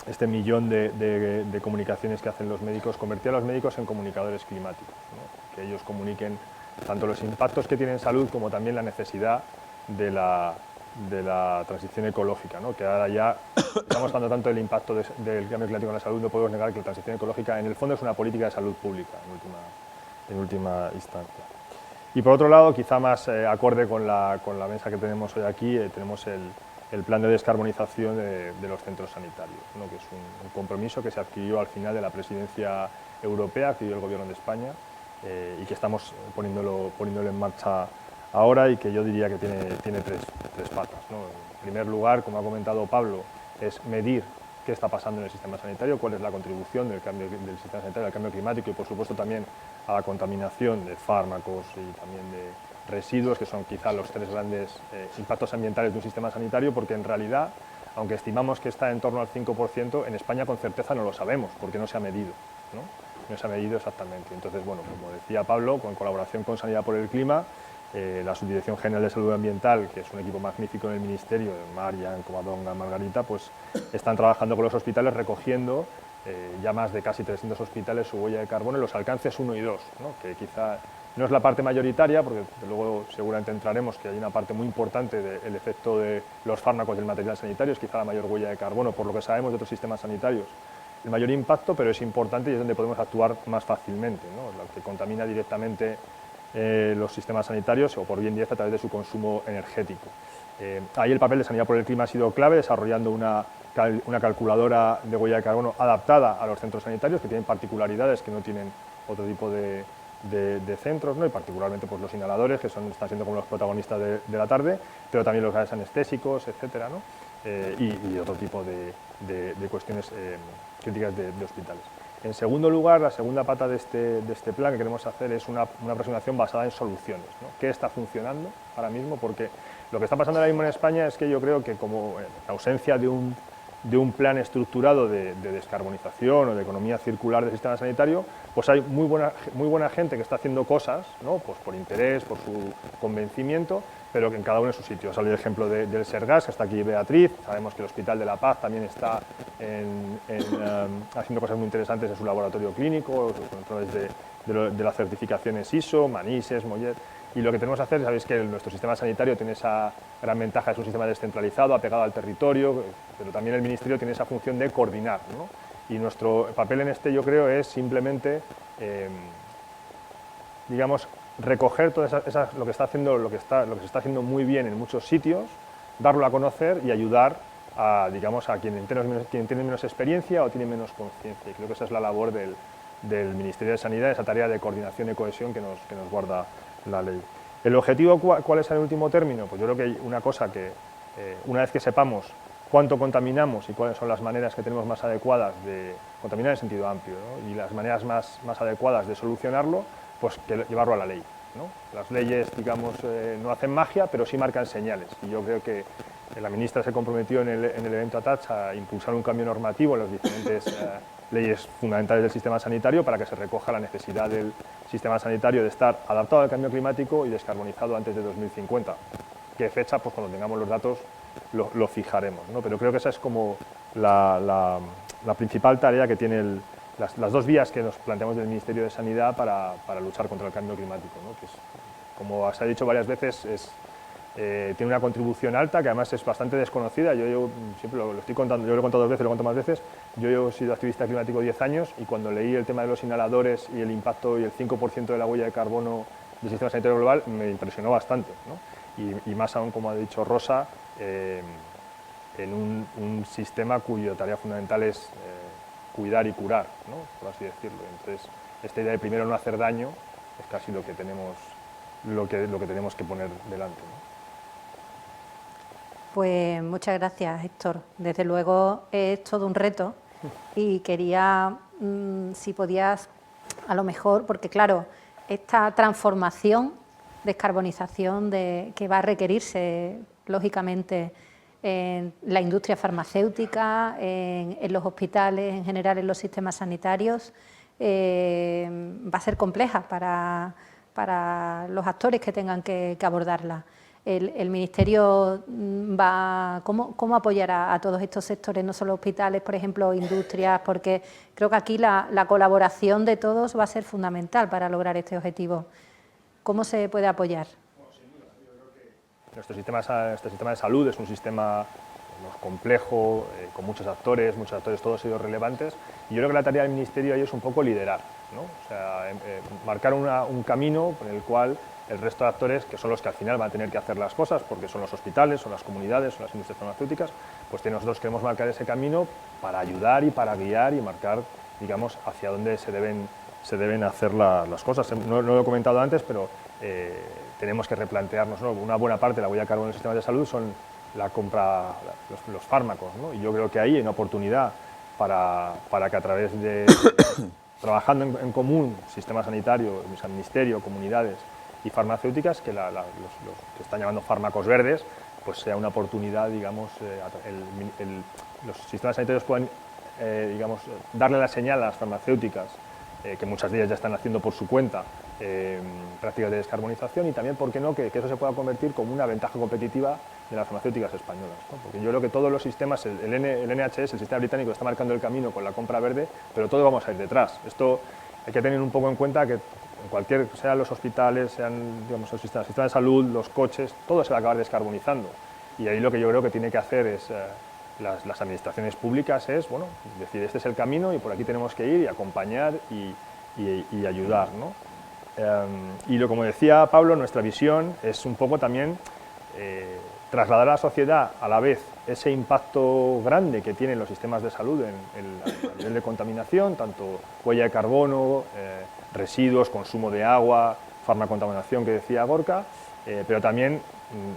Este millón de comunicaciones que hacen los médicos, convertir a los médicos en comunicadores climáticos, ¿no? Que ellos comuniquen tanto los impactos que tienen en salud como también la necesidad de la transición ecológica, ¿no? Que ahora ya estamos hablando tanto del impacto del cambio climático en la salud, no podemos negar que la transición ecológica en el fondo es una política de salud pública en última instancia. Y por otro lado, quizá más acorde con la mesa que tenemos hoy aquí, tenemos el plan de descarbonización de los centros sanitarios, ¿no? Que es un compromiso que se adquirió al final de la presidencia europea, adquirió el Gobierno de España, y que estamos poniéndolo en marcha ahora, y que yo diría que tiene tres patas, ¿no? En primer lugar, como ha comentado Pablo, es medir qué está pasando en el sistema sanitario, cuál es la contribución del sistema sanitario al cambio climático y, por supuesto, también a la contaminación de fármacos y también de residuos, que son quizá los tres grandes impactos ambientales de un sistema sanitario, porque en realidad, aunque estimamos que está en torno al 5%, en España con certeza no lo sabemos, porque no se ha medido, ¿no? No se ha medido exactamente. Entonces, bueno, como decía Pablo, con colaboración con Sanidad por el Clima, la Subdirección General de Salud Ambiental, que es un equipo magnífico en el Ministerio, Marian, Covadonga, Margarita, pues están trabajando con los hospitales recogiendo ya más de casi 300 hospitales su huella de carbono en los alcances 1 y 2, ¿no? Que quizá no es la parte mayoritaria, porque luego seguramente entraremos que hay una parte muy importante del efecto de los fármacos del material sanitario, es quizá la mayor huella de carbono, por lo que sabemos de otros sistemas sanitarios, el mayor impacto, pero es importante y es donde podemos actuar más fácilmente, ¿no? Lo que contamina directamente los sistemas sanitarios o por bien directa a través de su consumo energético. Ahí el papel de Sanidad por el Clima ha sido clave, desarrollando una calculadora de huella de carbono adaptada a los centros sanitarios, que tienen particularidades que no tienen otro tipo de centros, ¿no? Y particularmente pues, los inhaladores, que están siendo como los protagonistas de la tarde, pero también los gases anestésicos, etcétera, ¿no? Y otro tipo de cuestiones críticas de hospitales. En segundo lugar, la segunda pata de este plan que queremos hacer es una aproximación basada en soluciones, ¿no? ¿Qué está funcionando ahora mismo? Porque lo que está pasando ahora mismo en España es que yo creo que como en ausencia de un plan estructurado de descarbonización o de economía circular del sistema sanitario, pues hay muy buena gente que está haciendo cosas, ¿no? Pues por interés, por su convencimiento, pero que en cada uno de sus sitios. Sale el ejemplo del Sergas, que está aquí Beatriz, sabemos que el Hospital de la Paz también está haciendo cosas muy interesantes en su laboratorio clínico, a través de las certificaciones ISO, Manises, Mollet. Y lo que tenemos que hacer, sabéis que nuestro sistema sanitario tiene esa gran ventaja, es un sistema descentralizado, apegado al territorio, pero también el Ministerio tiene esa función de coordinar, ¿no? Y nuestro papel en yo creo, es simplemente, digamos, recoger todo lo que se está haciendo muy bien en muchos sitios, darlo a conocer y ayudar a, digamos, a quien tiene menos experiencia o tiene menos conciencia. Y creo que esa es la labor del Ministerio de Sanidad, esa tarea de coordinación y cohesión que nos guarda la ley. ¿El objetivo cuál es en el último término? Pues yo creo que hay una cosa que, una vez que sepamos cuánto contaminamos y cuáles son las maneras que tenemos más adecuadas de contaminar en sentido amplio, ¿no? Y las maneras más adecuadas de solucionarlo, pues que llevarlo a la ley, ¿no? Las leyes, digamos, no hacen magia, pero sí marcan señales. Y yo creo que la ministra se comprometió en el evento ATACH a impulsar un cambio normativo en las diferentes leyes fundamentales del sistema sanitario para que se recoja la necesidad del sistema sanitario de estar adaptado al cambio climático y descarbonizado antes de 2050. ¿Qué fecha? Pues cuando tengamos los datos lo fijaremos, ¿no? Pero creo que esa es como la principal tarea que tiene las dos vías que nos planteamos del Ministerio de Sanidad para luchar contra el cambio climático, ¿no? Que es, como se ha dicho varias veces, tiene una contribución alta, que además es bastante desconocida. Yo siempre lo estoy contando, yo lo he contado 2 veces, lo cuento más veces. Yo he sido activista climático 10 años y cuando leí el tema de los inhaladores y el impacto y el 5% de la huella de carbono del sistema sanitario global, me impresionó bastante, ¿no? Y más aún, como ha dicho Rosa, en un sistema cuya tarea fundamental es cuidar y curar, ¿no? Por así decirlo. Entonces, esta idea de primero no hacer daño es casi lo que tenemos que poner delante, ¿no? Pues muchas gracias, Héctor. Desde luego es todo un reto y quería, si podías, a lo mejor, porque claro, esta transformación, descarbonización que va a requerirse, lógicamente, en la industria farmacéutica, en los hospitales, en general en los sistemas sanitarios, va a ser compleja para los actores que tengan que abordarla. El Ministerio ¿cómo apoyará a todos estos sectores, no solo hospitales, por ejemplo, industrias? Porque creo que aquí la colaboración de todos va a ser fundamental para lograr este objetivo. ¿Cómo se puede apoyar? Nuestro sistema de salud es un sistema complejo, con muchos actores todos ellos relevantes, y yo creo que la tarea del Ministerio ahí es un poco liderar, ¿no? O sea, marcar un camino en el cual el resto de actores, que son los que al final van a tener que hacer las cosas, porque son los hospitales, son las comunidades, son las industrias farmacéuticas, pues nosotros queremos marcar ese camino para ayudar y para guiar y marcar, digamos, hacia dónde se deben hacer las cosas. No lo he comentado antes, pero tenemos que replantearnos, ¿no? Una buena parte de la huella de carbono en el sistema de salud son la compra, los fármacos, ¿no? Y yo creo que ahí hay una oportunidad para que a través de trabajando en común, sistema sanitario, ministerio, comunidades y farmacéuticas, que los que están llamando fármacos verdes, pues sea una oportunidad, digamos, los sistemas sanitarios puedan, digamos, darle la señal a las farmacéuticas, que muchas de ellas ya están haciendo por su cuenta, prácticas de descarbonización y también, ¿por qué no?, que eso se pueda convertir como una ventaja competitiva de las farmacéuticas españolas, ¿no? Porque yo creo que todos los sistemas, el NHS, el sistema británico, está marcando el camino con la compra verde, pero todos vamos a ir detrás. Esto hay que tener un poco en cuenta que en cualquier, sean los hospitales, sean, digamos, el sistema de salud, los coches, todo se va a acabar descarbonizando. Y ahí lo que yo creo que tiene que hacer es las administraciones públicas es, bueno, decir, este es el camino y por aquí tenemos que ir y acompañar y ayudar, ¿no? Y como decía Pablo, nuestra visión es un poco también trasladar a la sociedad a la vez ese impacto grande que tienen los sistemas de salud a nivel de contaminación, tanto huella de carbono, residuos, consumo de agua, farmacontaminación que decía Gorka, pero también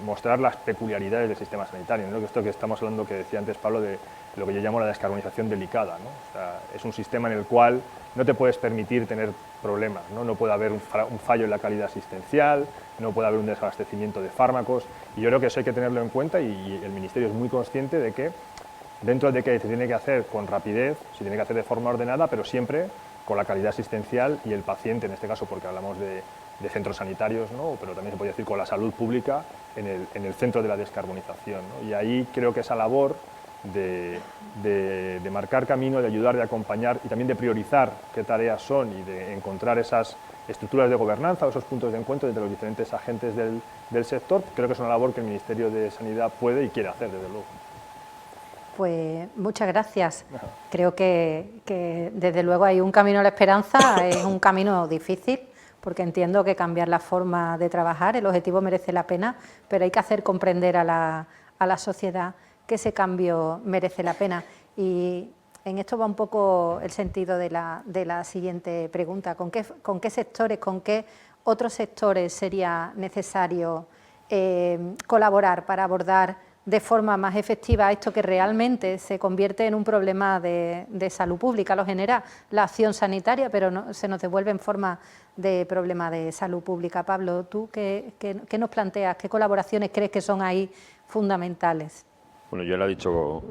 mostrar las peculiaridades del sistema sanitario, ¿no? Esto que estamos hablando, que decía antes Pablo, de lo que yo llamo la descarbonización delicada, ¿no? O sea, es un sistema en el cual no te puedes permitir tener problemas, ¿no? No puede haber un fallo en la calidad asistencial, no puede haber un desabastecimiento de fármacos, y yo creo que eso hay que tenerlo en cuenta y el Ministerio es muy consciente de que dentro de que se tiene que hacer con rapidez, se tiene que hacer de forma ordenada, pero siempre con la calidad asistencial y el paciente, en este caso porque hablamos de centros sanitarios, ¿no? Pero también se podría decir con la salud pública en el centro de la descarbonización, ¿no? Y ahí creo que esa labor de marcar camino, de ayudar, de acompañar y también de priorizar qué tareas son y de encontrar esas estructuras de gobernanza o esos puntos de encuentro entre los diferentes agentes del sector, creo que es una labor que el Ministerio de Sanidad puede y quiere hacer, desde luego. Pues muchas gracias. Creo que desde luego hay un camino a la esperanza, es un camino difícil, porque entiendo que cambiar la forma de trabajar, el objetivo merece la pena, pero hay que hacer comprender a la sociedad que ese cambio merece la pena. Y en esto va un poco el sentido de la siguiente pregunta. ¿Con qué sectores, con qué otros sectores sería necesario colaborar para abordar de forma más efectiva esto que realmente se convierte en un problema de salud pública? Lo genera la acción sanitaria, pero no, se nos devuelve en forma de problema de salud pública. Pablo, ¿tú qué nos planteas? ¿Qué colaboraciones crees que son ahí fundamentales? Bueno, ya lo he dicho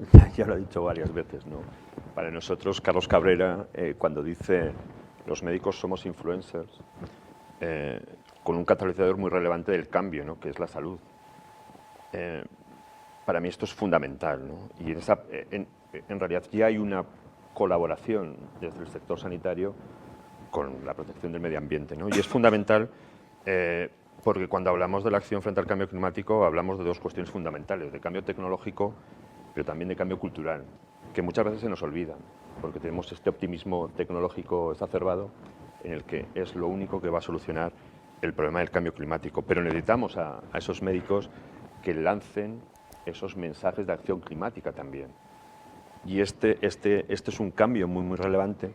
varias veces, ¿no? Para nosotros, Carlos Cabrera, cuando dice los médicos somos influencers, con un catalizador muy relevante del cambio, ¿no? Que es la salud. Para mí esto es fundamental, ¿no? Y en realidad ya hay una colaboración desde el sector sanitario con la protección del medio ambiente, ¿no? Y es fundamental porque cuando hablamos de la acción frente al cambio climático hablamos de dos cuestiones fundamentales, de cambio tecnológico, pero también de cambio cultural, que muchas veces se nos olvidan, porque tenemos este optimismo tecnológico exacerbado en el que es lo único que va a solucionar el problema del cambio climático. Pero necesitamos a esos médicos que lancen esos mensajes de acción climática también. Y este es un cambio muy relevante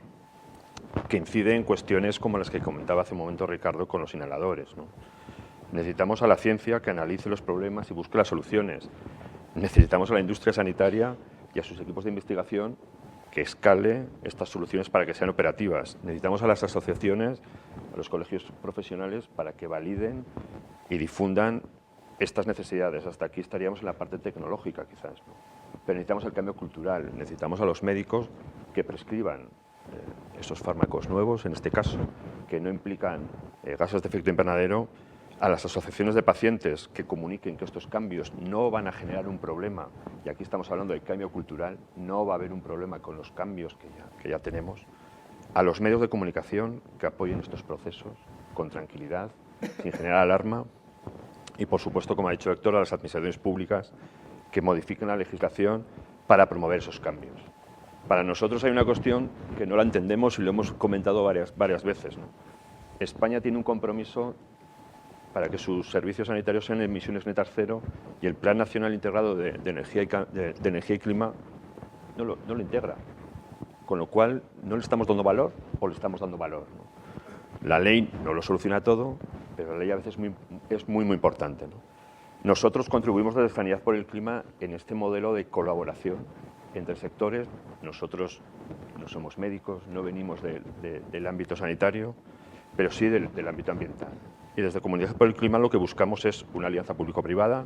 que incide en cuestiones como las que comentaba hace un momento Ricardo con los inhaladores, ¿no? Necesitamos a la ciencia que analice los problemas y busque las soluciones. Necesitamos a la industria sanitaria y a sus equipos de investigación que escale estas soluciones para que sean operativas. Necesitamos a las asociaciones, a los colegios profesionales para que validen y difundan estas necesidades. Hasta aquí estaríamos en la parte tecnológica quizás, ¿no? Pero necesitamos el cambio cultural, necesitamos a los médicos que prescriban esos fármacos nuevos, en este caso, que no implican gases de efecto invernadero, a las asociaciones de pacientes que comuniquen que estos cambios no van a generar un problema, y aquí estamos hablando del cambio cultural, no va a haber un problema con los cambios que ya tenemos, a los medios de comunicación que apoyen estos procesos con tranquilidad, sin generar alarma, y por supuesto, como ha dicho Héctor, a las administraciones públicas que modifiquen la legislación para promover esos cambios. Para nosotros hay una cuestión que no la entendemos y lo hemos comentado varias veces, ¿no? España tiene un compromiso para que sus servicios sanitarios sean emisiones netas cero y el Plan Nacional Integrado de Energía y Clima no lo integra. Con lo cual, ¿no le estamos dando valor o le estamos dando valor, ¿no? La ley no lo soluciona todo, pero la ley a veces es muy importante, ¿no? Nosotros contribuimos desde Sanidad por el Clima en este modelo de colaboración entre sectores. Nosotros no somos médicos, no venimos del ámbito sanitario, pero sí del ámbito ambiental. Y desde Comunidad por el Clima lo que buscamos es una alianza público-privada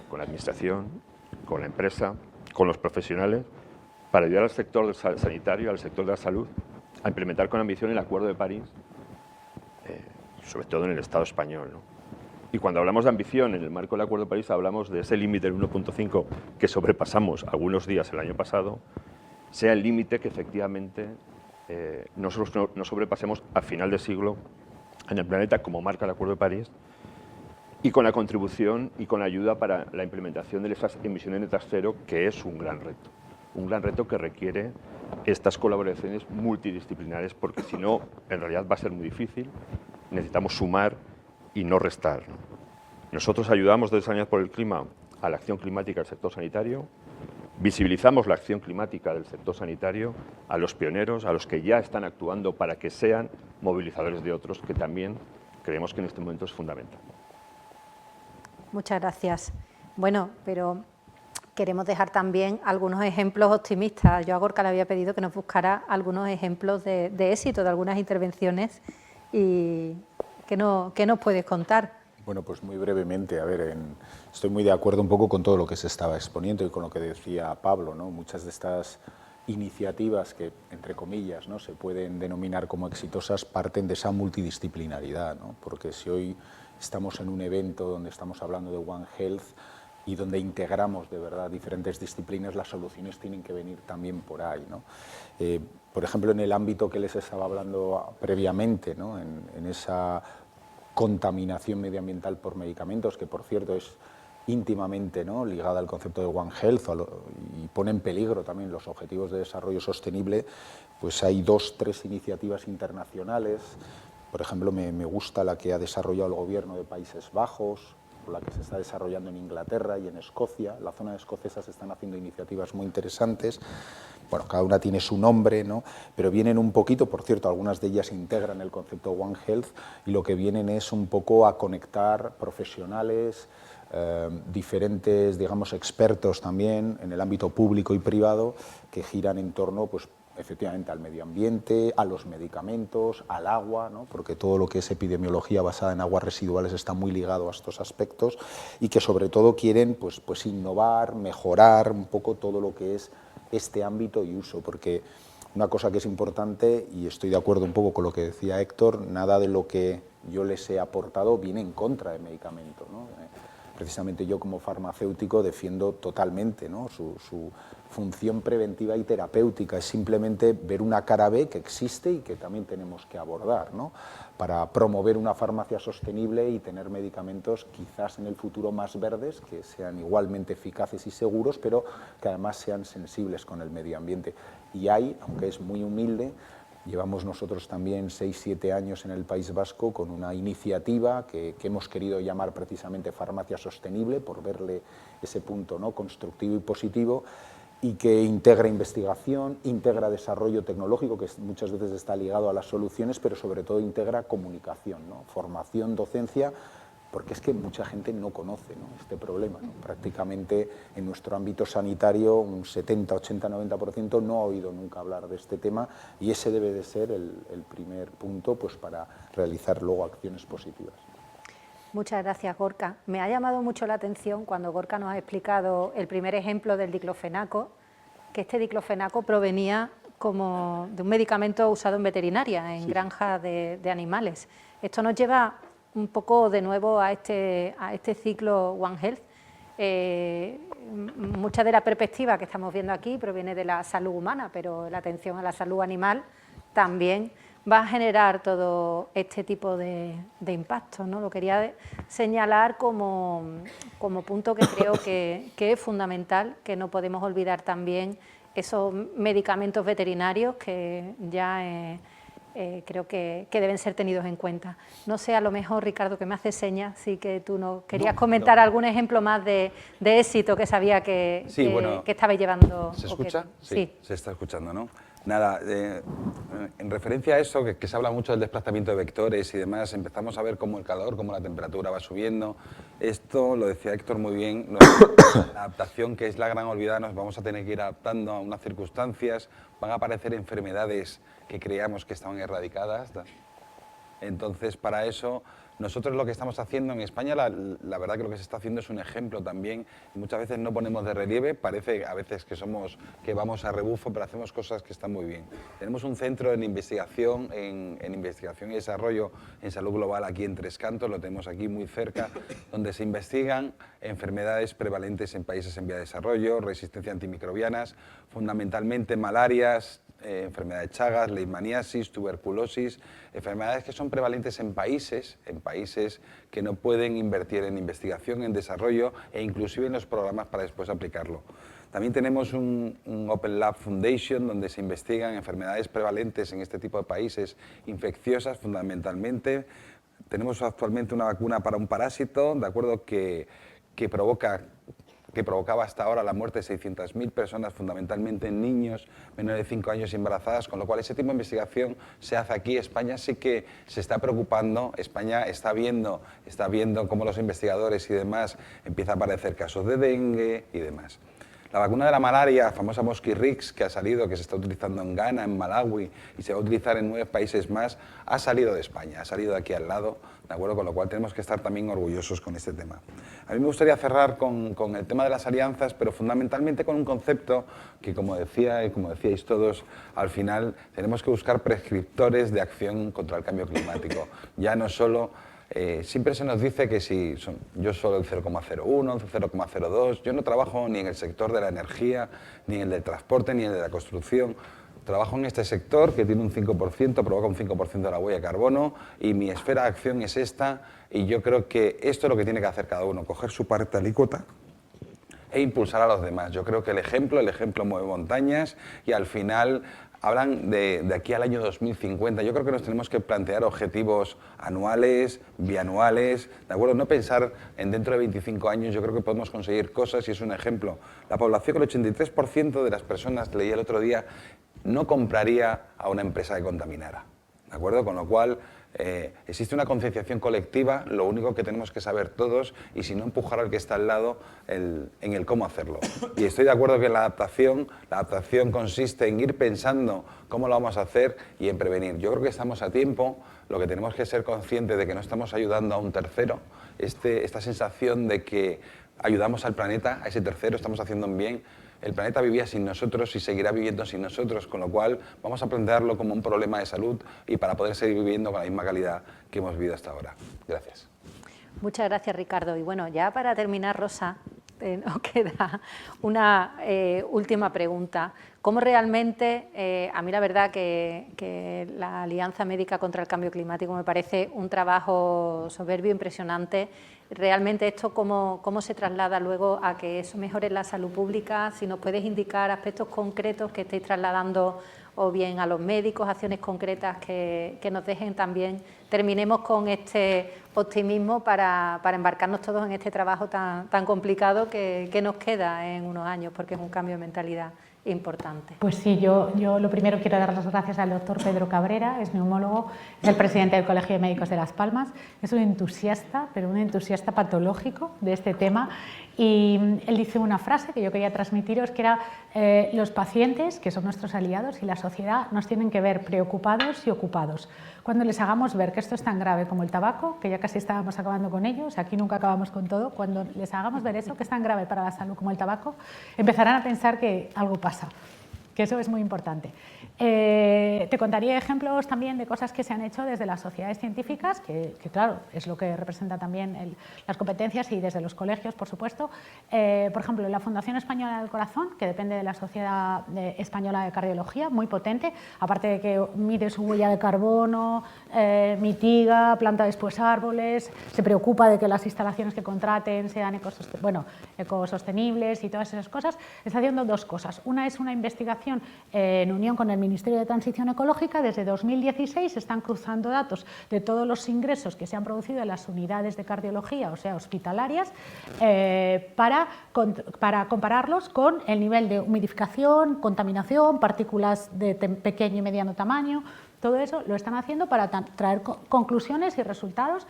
con la administración, con la empresa, con los profesionales, para ayudar al sector sanitario, al sector de la salud, a implementar con ambición el Acuerdo de París sobre todo en el Estado español, ¿no? Y cuando hablamos de ambición en el marco del Acuerdo de París, hablamos de ese límite del 1.5 que sobrepasamos algunos días el año pasado, sea el límite que efectivamente no sobrepasemos a final de siglo en el planeta, como marca el Acuerdo de París, y con la contribución y con la ayuda para la implementación de esas emisiones netas cero, que es un gran reto que requiere estas colaboraciones multidisciplinares, porque si no, en realidad va a ser muy difícil. Necesitamos sumar y no restar. Nosotros ayudamos desde Sanidad por el Clima a la acción climática del sector sanitario, visibilizamos la acción climática del sector sanitario a los pioneros, a los que ya están actuando para que sean movilizadores de otros, que también creemos que en este momento es fundamental. Muchas gracias. Bueno, pero queremos dejar también algunos ejemplos optimistas. Yo a Gorka le había pedido que nos buscara algunos ejemplos de éxito de algunas intervenciones y ¿qué nos puedes contar? Bueno, pues muy brevemente, a ver, estoy muy de acuerdo un poco con todo lo que se estaba exponiendo y con lo que decía Pablo, ¿no? Muchas de estas iniciativas que, entre comillas, ¿no?, se pueden denominar como exitosas parten de esa multidisciplinaridad, ¿no? Porque si hoy estamos en un evento donde estamos hablando de One Health y donde integramos de verdad diferentes disciplinas, las soluciones tienen que venir también por ahí, ¿no? Por ejemplo, en el ámbito que les estaba hablando previamente, ¿no?, en esa contaminación medioambiental por medicamentos, que por cierto es íntimamente, ¿no?, ligada al concepto de One Health y pone en peligro también los objetivos de desarrollo sostenible, pues hay 2 o 3 iniciativas internacionales. Por ejemplo, me gusta la que ha desarrollado el gobierno de Países Bajos, o la que se está desarrollando en Inglaterra y en Escocia. La zona escocesa se están haciendo iniciativas muy interesantes. Bueno, cada una tiene su nombre, ¿no?, pero vienen un poquito, por cierto, algunas de ellas integran el concepto One Health y lo que vienen es un poco a conectar profesionales, diferentes, digamos, expertos también en el ámbito público y privado que giran en torno, pues, efectivamente al medio ambiente, a los medicamentos, al agua, ¿no?, porque todo lo que es epidemiología basada en aguas residuales está muy ligado a estos aspectos y que sobre todo quieren pues innovar, mejorar un poco todo lo que es este ámbito y uso, porque una cosa que es importante, y estoy de acuerdo un poco con lo que decía Héctor, nada de lo que yo les he aportado viene en contra del medicamento, ¿no? Precisamente yo como farmacéutico defiendo totalmente, ¿no?, su función preventiva y terapéutica, es simplemente ver una cara B que existe y que también tenemos que abordar, ¿no?, para promover una farmacia sostenible y tener medicamentos quizás en el futuro más verdes, que sean igualmente eficaces y seguros, pero que además sean sensibles con el medio ambiente. Y hay, aunque es muy humilde, llevamos nosotros también 6 o 7 años en el País Vasco con una iniciativa que hemos querido llamar precisamente farmacia sostenible, por verle ese punto, ¿no?, constructivo y positivo, y que integra investigación, integra desarrollo tecnológico, que muchas veces está ligado a las soluciones, pero sobre todo integra comunicación, ¿no?, formación, docencia, porque es que mucha gente no conoce, ¿no?, este problema, ¿no? Prácticamente en nuestro ámbito sanitario un 70, 80, 90% no ha oído nunca hablar de este tema y ese debe de ser el primer punto, pues, para realizar luego acciones positivas. Muchas gracias, Gorka. Me ha llamado mucho la atención cuando Gorka nos ha explicado el primer ejemplo del diclofenaco, que este diclofenaco provenía como de un medicamento usado en veterinaria, en granjas de animales. Esto nos lleva un poco de nuevo a este ciclo One Health. Mucha de la perspectiva que estamos viendo aquí proviene de la salud humana, pero la atención a la salud animal también va a generar todo este tipo de impactos, ¿no? Lo quería señalar como punto que creo que es fundamental, que no podemos olvidar también esos medicamentos veterinarios que ya creo que deben ser tenidos en cuenta. No sé, a lo mejor, Ricardo, que me hace señas, sí que tú nos querías comentar algún ejemplo más de éxito que sabía que estabais llevando. ¿Se escucha? Sí, se está escuchando, ¿no? Nada, en referencia a eso, que se habla mucho del desplazamiento de vectores y demás, empezamos a ver cómo el calor, cómo la temperatura va subiendo. Esto, lo decía Héctor muy bien, la adaptación, que es la gran olvidada, nos vamos a tener que ir adaptando a unas circunstancias, van a aparecer enfermedades que creíamos que estaban erradicadas. Entonces, para eso, nosotros lo que estamos haciendo en España, la verdad que lo que se está haciendo es un ejemplo también. Muchas veces no ponemos de relieve, parece a veces que vamos a rebufo, pero hacemos cosas que están muy bien. Tenemos un centro en investigación, en investigación y desarrollo en salud global aquí en Tres Cantos, lo tenemos aquí muy cerca, donde se investigan enfermedades prevalentes en países en vía de desarrollo, resistencia a antimicrobianas, fundamentalmente malarias, enfermedad de Chagas, leishmaniasis, tuberculosis, enfermedades que son prevalentes en países que no pueden invertir en investigación, en desarrollo e inclusive en los programas para después aplicarlo. También tenemos un Open Lab Foundation donde se investigan enfermedades prevalentes en este tipo de países infecciosas fundamentalmente. Tenemos actualmente una vacuna para un parásito, de acuerdo, que provocaba hasta ahora la muerte de 600.000 personas, fundamentalmente en niños menores de 5 años y embarazadas, con lo cual ese tipo de investigación se hace aquí. España sí que se está preocupando, España está viendo cómo los investigadores y demás empiezan a aparecer casos de dengue y demás. La vacuna de la malaria, famosa Mosquirix, que ha salido, que se está utilizando en Ghana, en Malawi y se va a utilizar en 9 países más, ha salido de España, ha salido de aquí al lado, ¿de acuerdo? Con lo cual tenemos que estar también orgullosos con este tema. A mí me gustaría cerrar con el tema de las alianzas, pero fundamentalmente con un concepto que, como decía y como decíais todos, al final tenemos que buscar prescriptores de acción contra el cambio climático. Ya no solo... siempre se nos dice que si yo solo el 0,01, el 0,02, yo no trabajo ni en el sector de la energía, ni en el del transporte, ni en el de la construcción. Trabajo en este sector que tiene un 5%, provoca un 5% de la huella de carbono y mi esfera de acción es esta y yo creo que esto es lo que tiene que hacer cada uno, coger su parte alícuota e impulsar a los demás. Yo creo que el ejemplo mueve montañas y al final... Hablan de aquí al año 2050. Yo creo que nos tenemos que plantear objetivos anuales, bianuales, ¿de acuerdo? No pensar en dentro de 25 años, yo creo que podemos conseguir cosas y es un ejemplo. La población, el 83% de las personas, leí el otro día, no compraría a una empresa que contaminara, ¿de acuerdo? Con lo cual, existe una concienciación colectiva, lo único que tenemos que saber todos y si no empujar al que está al lado en el cómo hacerlo. Y estoy de acuerdo que la adaptación consiste en ir pensando cómo lo vamos a hacer y en prevenir. Yo creo que estamos a tiempo, lo que tenemos que ser conscientes de que no estamos ayudando a un tercero, esta sensación de que ayudamos al planeta, a ese tercero, estamos haciendo un bien. El planeta vivía sin nosotros y seguirá viviendo sin nosotros, con lo cual vamos a plantearlo como un problema de salud y para poder seguir viviendo con la misma calidad que hemos vivido hasta ahora. Gracias. Muchas gracias, Ricardo. Y bueno, ya para terminar, Rosa, nos queda una última pregunta. ¿Cómo realmente, a mí la verdad que la Alianza Médica contra el Cambio Climático me parece un trabajo soberbio, impresionante? Realmente esto cómo se traslada luego a que eso mejore la salud pública, si nos puedes indicar aspectos concretos que estéis trasladando o bien a los médicos, acciones concretas que nos dejen también, terminemos con este optimismo para embarcarnos todos en este trabajo tan complicado que nos queda en unos años, porque es un cambio de mentalidad importante. Pues sí, yo lo primero quiero dar las gracias al doctor Pedro Cabrera, es neumólogo, es el presidente del Colegio de Médicos de Las Palmas, es un entusiasta, pero un entusiasta patológico de este tema y él dice una frase que yo quería transmitiros que era los pacientes, que son nuestros aliados y la sociedad nos tienen que ver preocupados y ocupados. Cuando les hagamos ver que esto es tan grave como el tabaco, que ya casi estábamos acabando con ello, o sea, aquí nunca acabamos con todo, cuando les hagamos ver eso, que es tan grave para la salud como el tabaco, empezarán a pensar que algo pasa, que eso es muy importante. Te contaría ejemplos también de cosas que se han hecho desde las sociedades científicas, que claro, es lo que representa también las competencias y desde los colegios, por supuesto. Por ejemplo, la Fundación Española del Corazón, que depende de la Sociedad Española de Cardiología, muy potente, aparte de que mide su huella de carbono, mitiga, planta después árboles, se preocupa de que las instalaciones que contraten sean ecosostenibles y todas esas cosas, está haciendo dos cosas. Una es una investigación en unión con el Ministerio de Transición Ecológica. Desde 2016 se están cruzando datos de todos los ingresos que se han producido en las unidades de cardiología, o sea, hospitalarias, para compararlos con el nivel de humidificación, contaminación, partículas de pequeño y mediano tamaño. Todo eso lo están haciendo para traer conclusiones y resultados,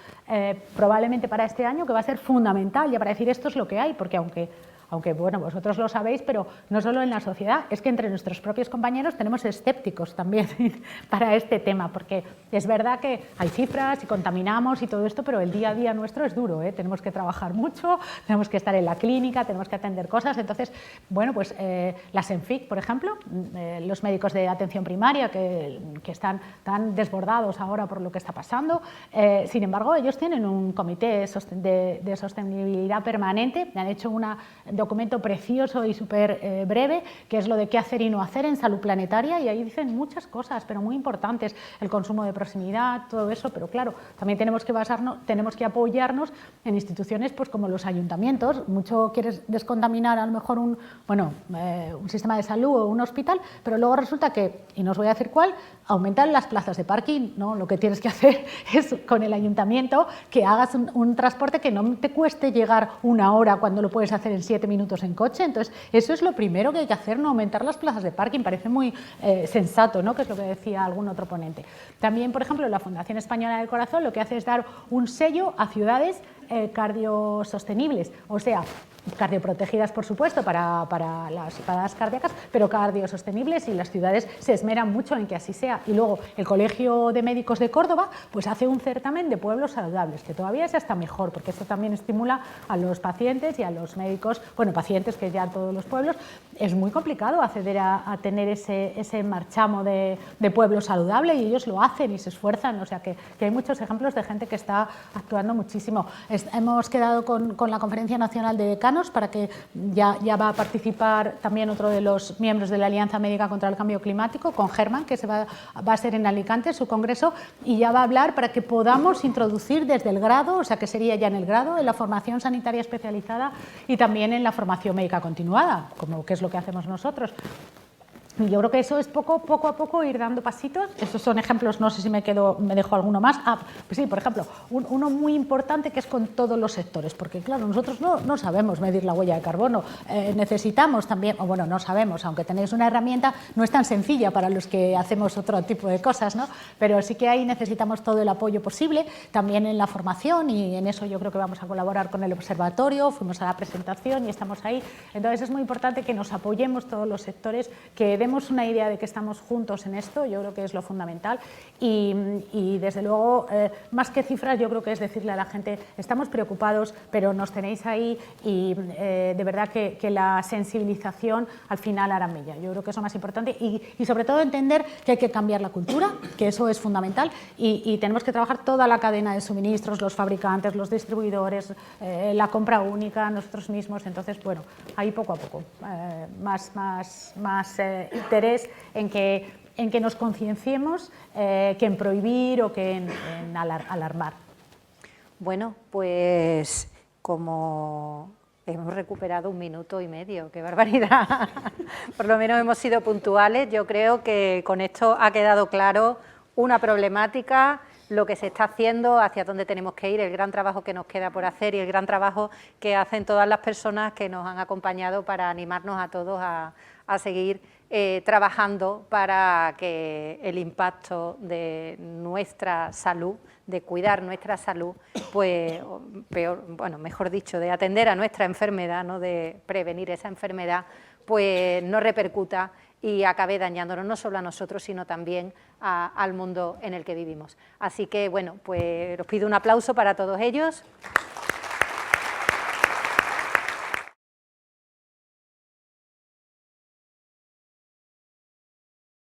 probablemente para este año, que va a ser fundamental ya para decir esto es lo que hay, porque aunque aunque bueno, vosotros lo sabéis, pero no solo en la sociedad, es que entre nuestros propios compañeros tenemos escépticos también para este tema, porque es verdad que hay cifras y contaminamos y todo esto, pero el día a día nuestro es duro, ¿eh? Tenemos que trabajar mucho, tenemos que estar en la clínica, tenemos que atender cosas. Entonces, bueno, pues las ENFIC, por ejemplo, los médicos de atención primaria que están tan desbordados ahora por lo que está pasando, sin embargo, ellos tienen un comité de sostenibilidad permanente, me han hecho un documento precioso y súper breve, que es lo de qué hacer y no hacer en salud planetaria, y ahí dicen muchas cosas, pero muy importantes, el consumo de proximidad, todo eso, pero claro, también tenemos que apoyarnos en instituciones pues como los ayuntamientos. Mucho quieres descontaminar a lo mejor un sistema de salud o un hospital, pero luego resulta que, y no os voy a decir cuál, aumentan las plazas de parking, ¿no? Lo que tienes que hacer es con el ayuntamiento que hagas un transporte que no te cueste llegar 1 hora cuando lo puedes hacer en 7 minutos en coche. Entonces, eso es lo primero que hay que hacer, no aumentar las plazas de parking. Parece muy sensato, ¿no? Que es lo que decía algún otro ponente. También, por ejemplo, la Fundación Española del Corazón lo que hace es dar un sello a ciudades cardiosostenibles, o sea, cardioprotegidas, por supuesto, para las paradas cardíacas, pero cardiosostenibles, y las ciudades se esmeran mucho en que así sea. Y luego el Colegio de Médicos de Córdoba pues hace un certamen de pueblos saludables, que todavía es hasta mejor, porque esto también estimula a los pacientes y a los médicos, bueno, pacientes que ya todos los pueblos, es muy complicado acceder a tener ese marchamo de pueblo saludable, y ellos lo hacen y se esfuerzan, o sea que hay muchos ejemplos de gente que está actuando muchísimo. Hemos quedado con la Conferencia Nacional de Decanos para que ya va a participar también otro de los miembros de la Alianza Médica contra el Cambio Climático, con Germán, que va a ser en Alicante su congreso, y ya va a hablar para que podamos introducir desde el grado, o sea que sería ya en el grado, en la formación sanitaria especializada y también en la formación médica continuada, como que es lo que hacemos nosotros. Y yo creo que eso es poco a poco ir dando pasitos. Estos son ejemplos, no sé si me dejo alguno más. Pues sí, por ejemplo, uno muy importante que es con todos los sectores, porque claro, nosotros no sabemos medir la huella de carbono. Necesitamos también, o bueno, no sabemos, aunque tenéis una herramienta, no es tan sencilla para los que hacemos otro tipo de cosas, ¿no? Pero sí que ahí necesitamos todo el apoyo posible, también en la formación, y en eso yo creo que vamos a colaborar con el observatorio, fuimos a la presentación y estamos ahí. Entonces es muy importante que nos apoyemos todos los sectores, que demos una idea de que estamos juntos en esto, yo creo que es lo fundamental, y desde luego, más que cifras, yo creo que es decirle a la gente, estamos preocupados, pero nos tenéis ahí, y de verdad que la sensibilización al final hará mella. Yo creo que eso es más importante, y sobre todo entender que hay que cambiar la cultura, que eso es fundamental, y tenemos que trabajar toda la cadena de suministros, los fabricantes, los distribuidores, la compra única, nosotros mismos. Entonces, bueno, ahí poco a poco, más interés en que nos concienciemos que en prohibir o que en alarmar. Bueno, pues como hemos recuperado 1 minuto y medio, qué barbaridad. Por lo menos hemos sido puntuales. Yo creo que con esto ha quedado claro una problemática, lo que se está haciendo, hacia dónde tenemos que ir, el gran trabajo que nos queda por hacer y el gran trabajo que hacen todas las personas que nos han acompañado para animarnos a todos a seguir trabajando para que el impacto de nuestra salud, de cuidar nuestra salud, pues mejor dicho, de atender a nuestra enfermedad, ¿no? De prevenir esa enfermedad, pues no repercuta y acabe dañándonos no solo a nosotros, sino también al mundo en el que vivimos. Así que, bueno, pues os pido un aplauso para todos ellos.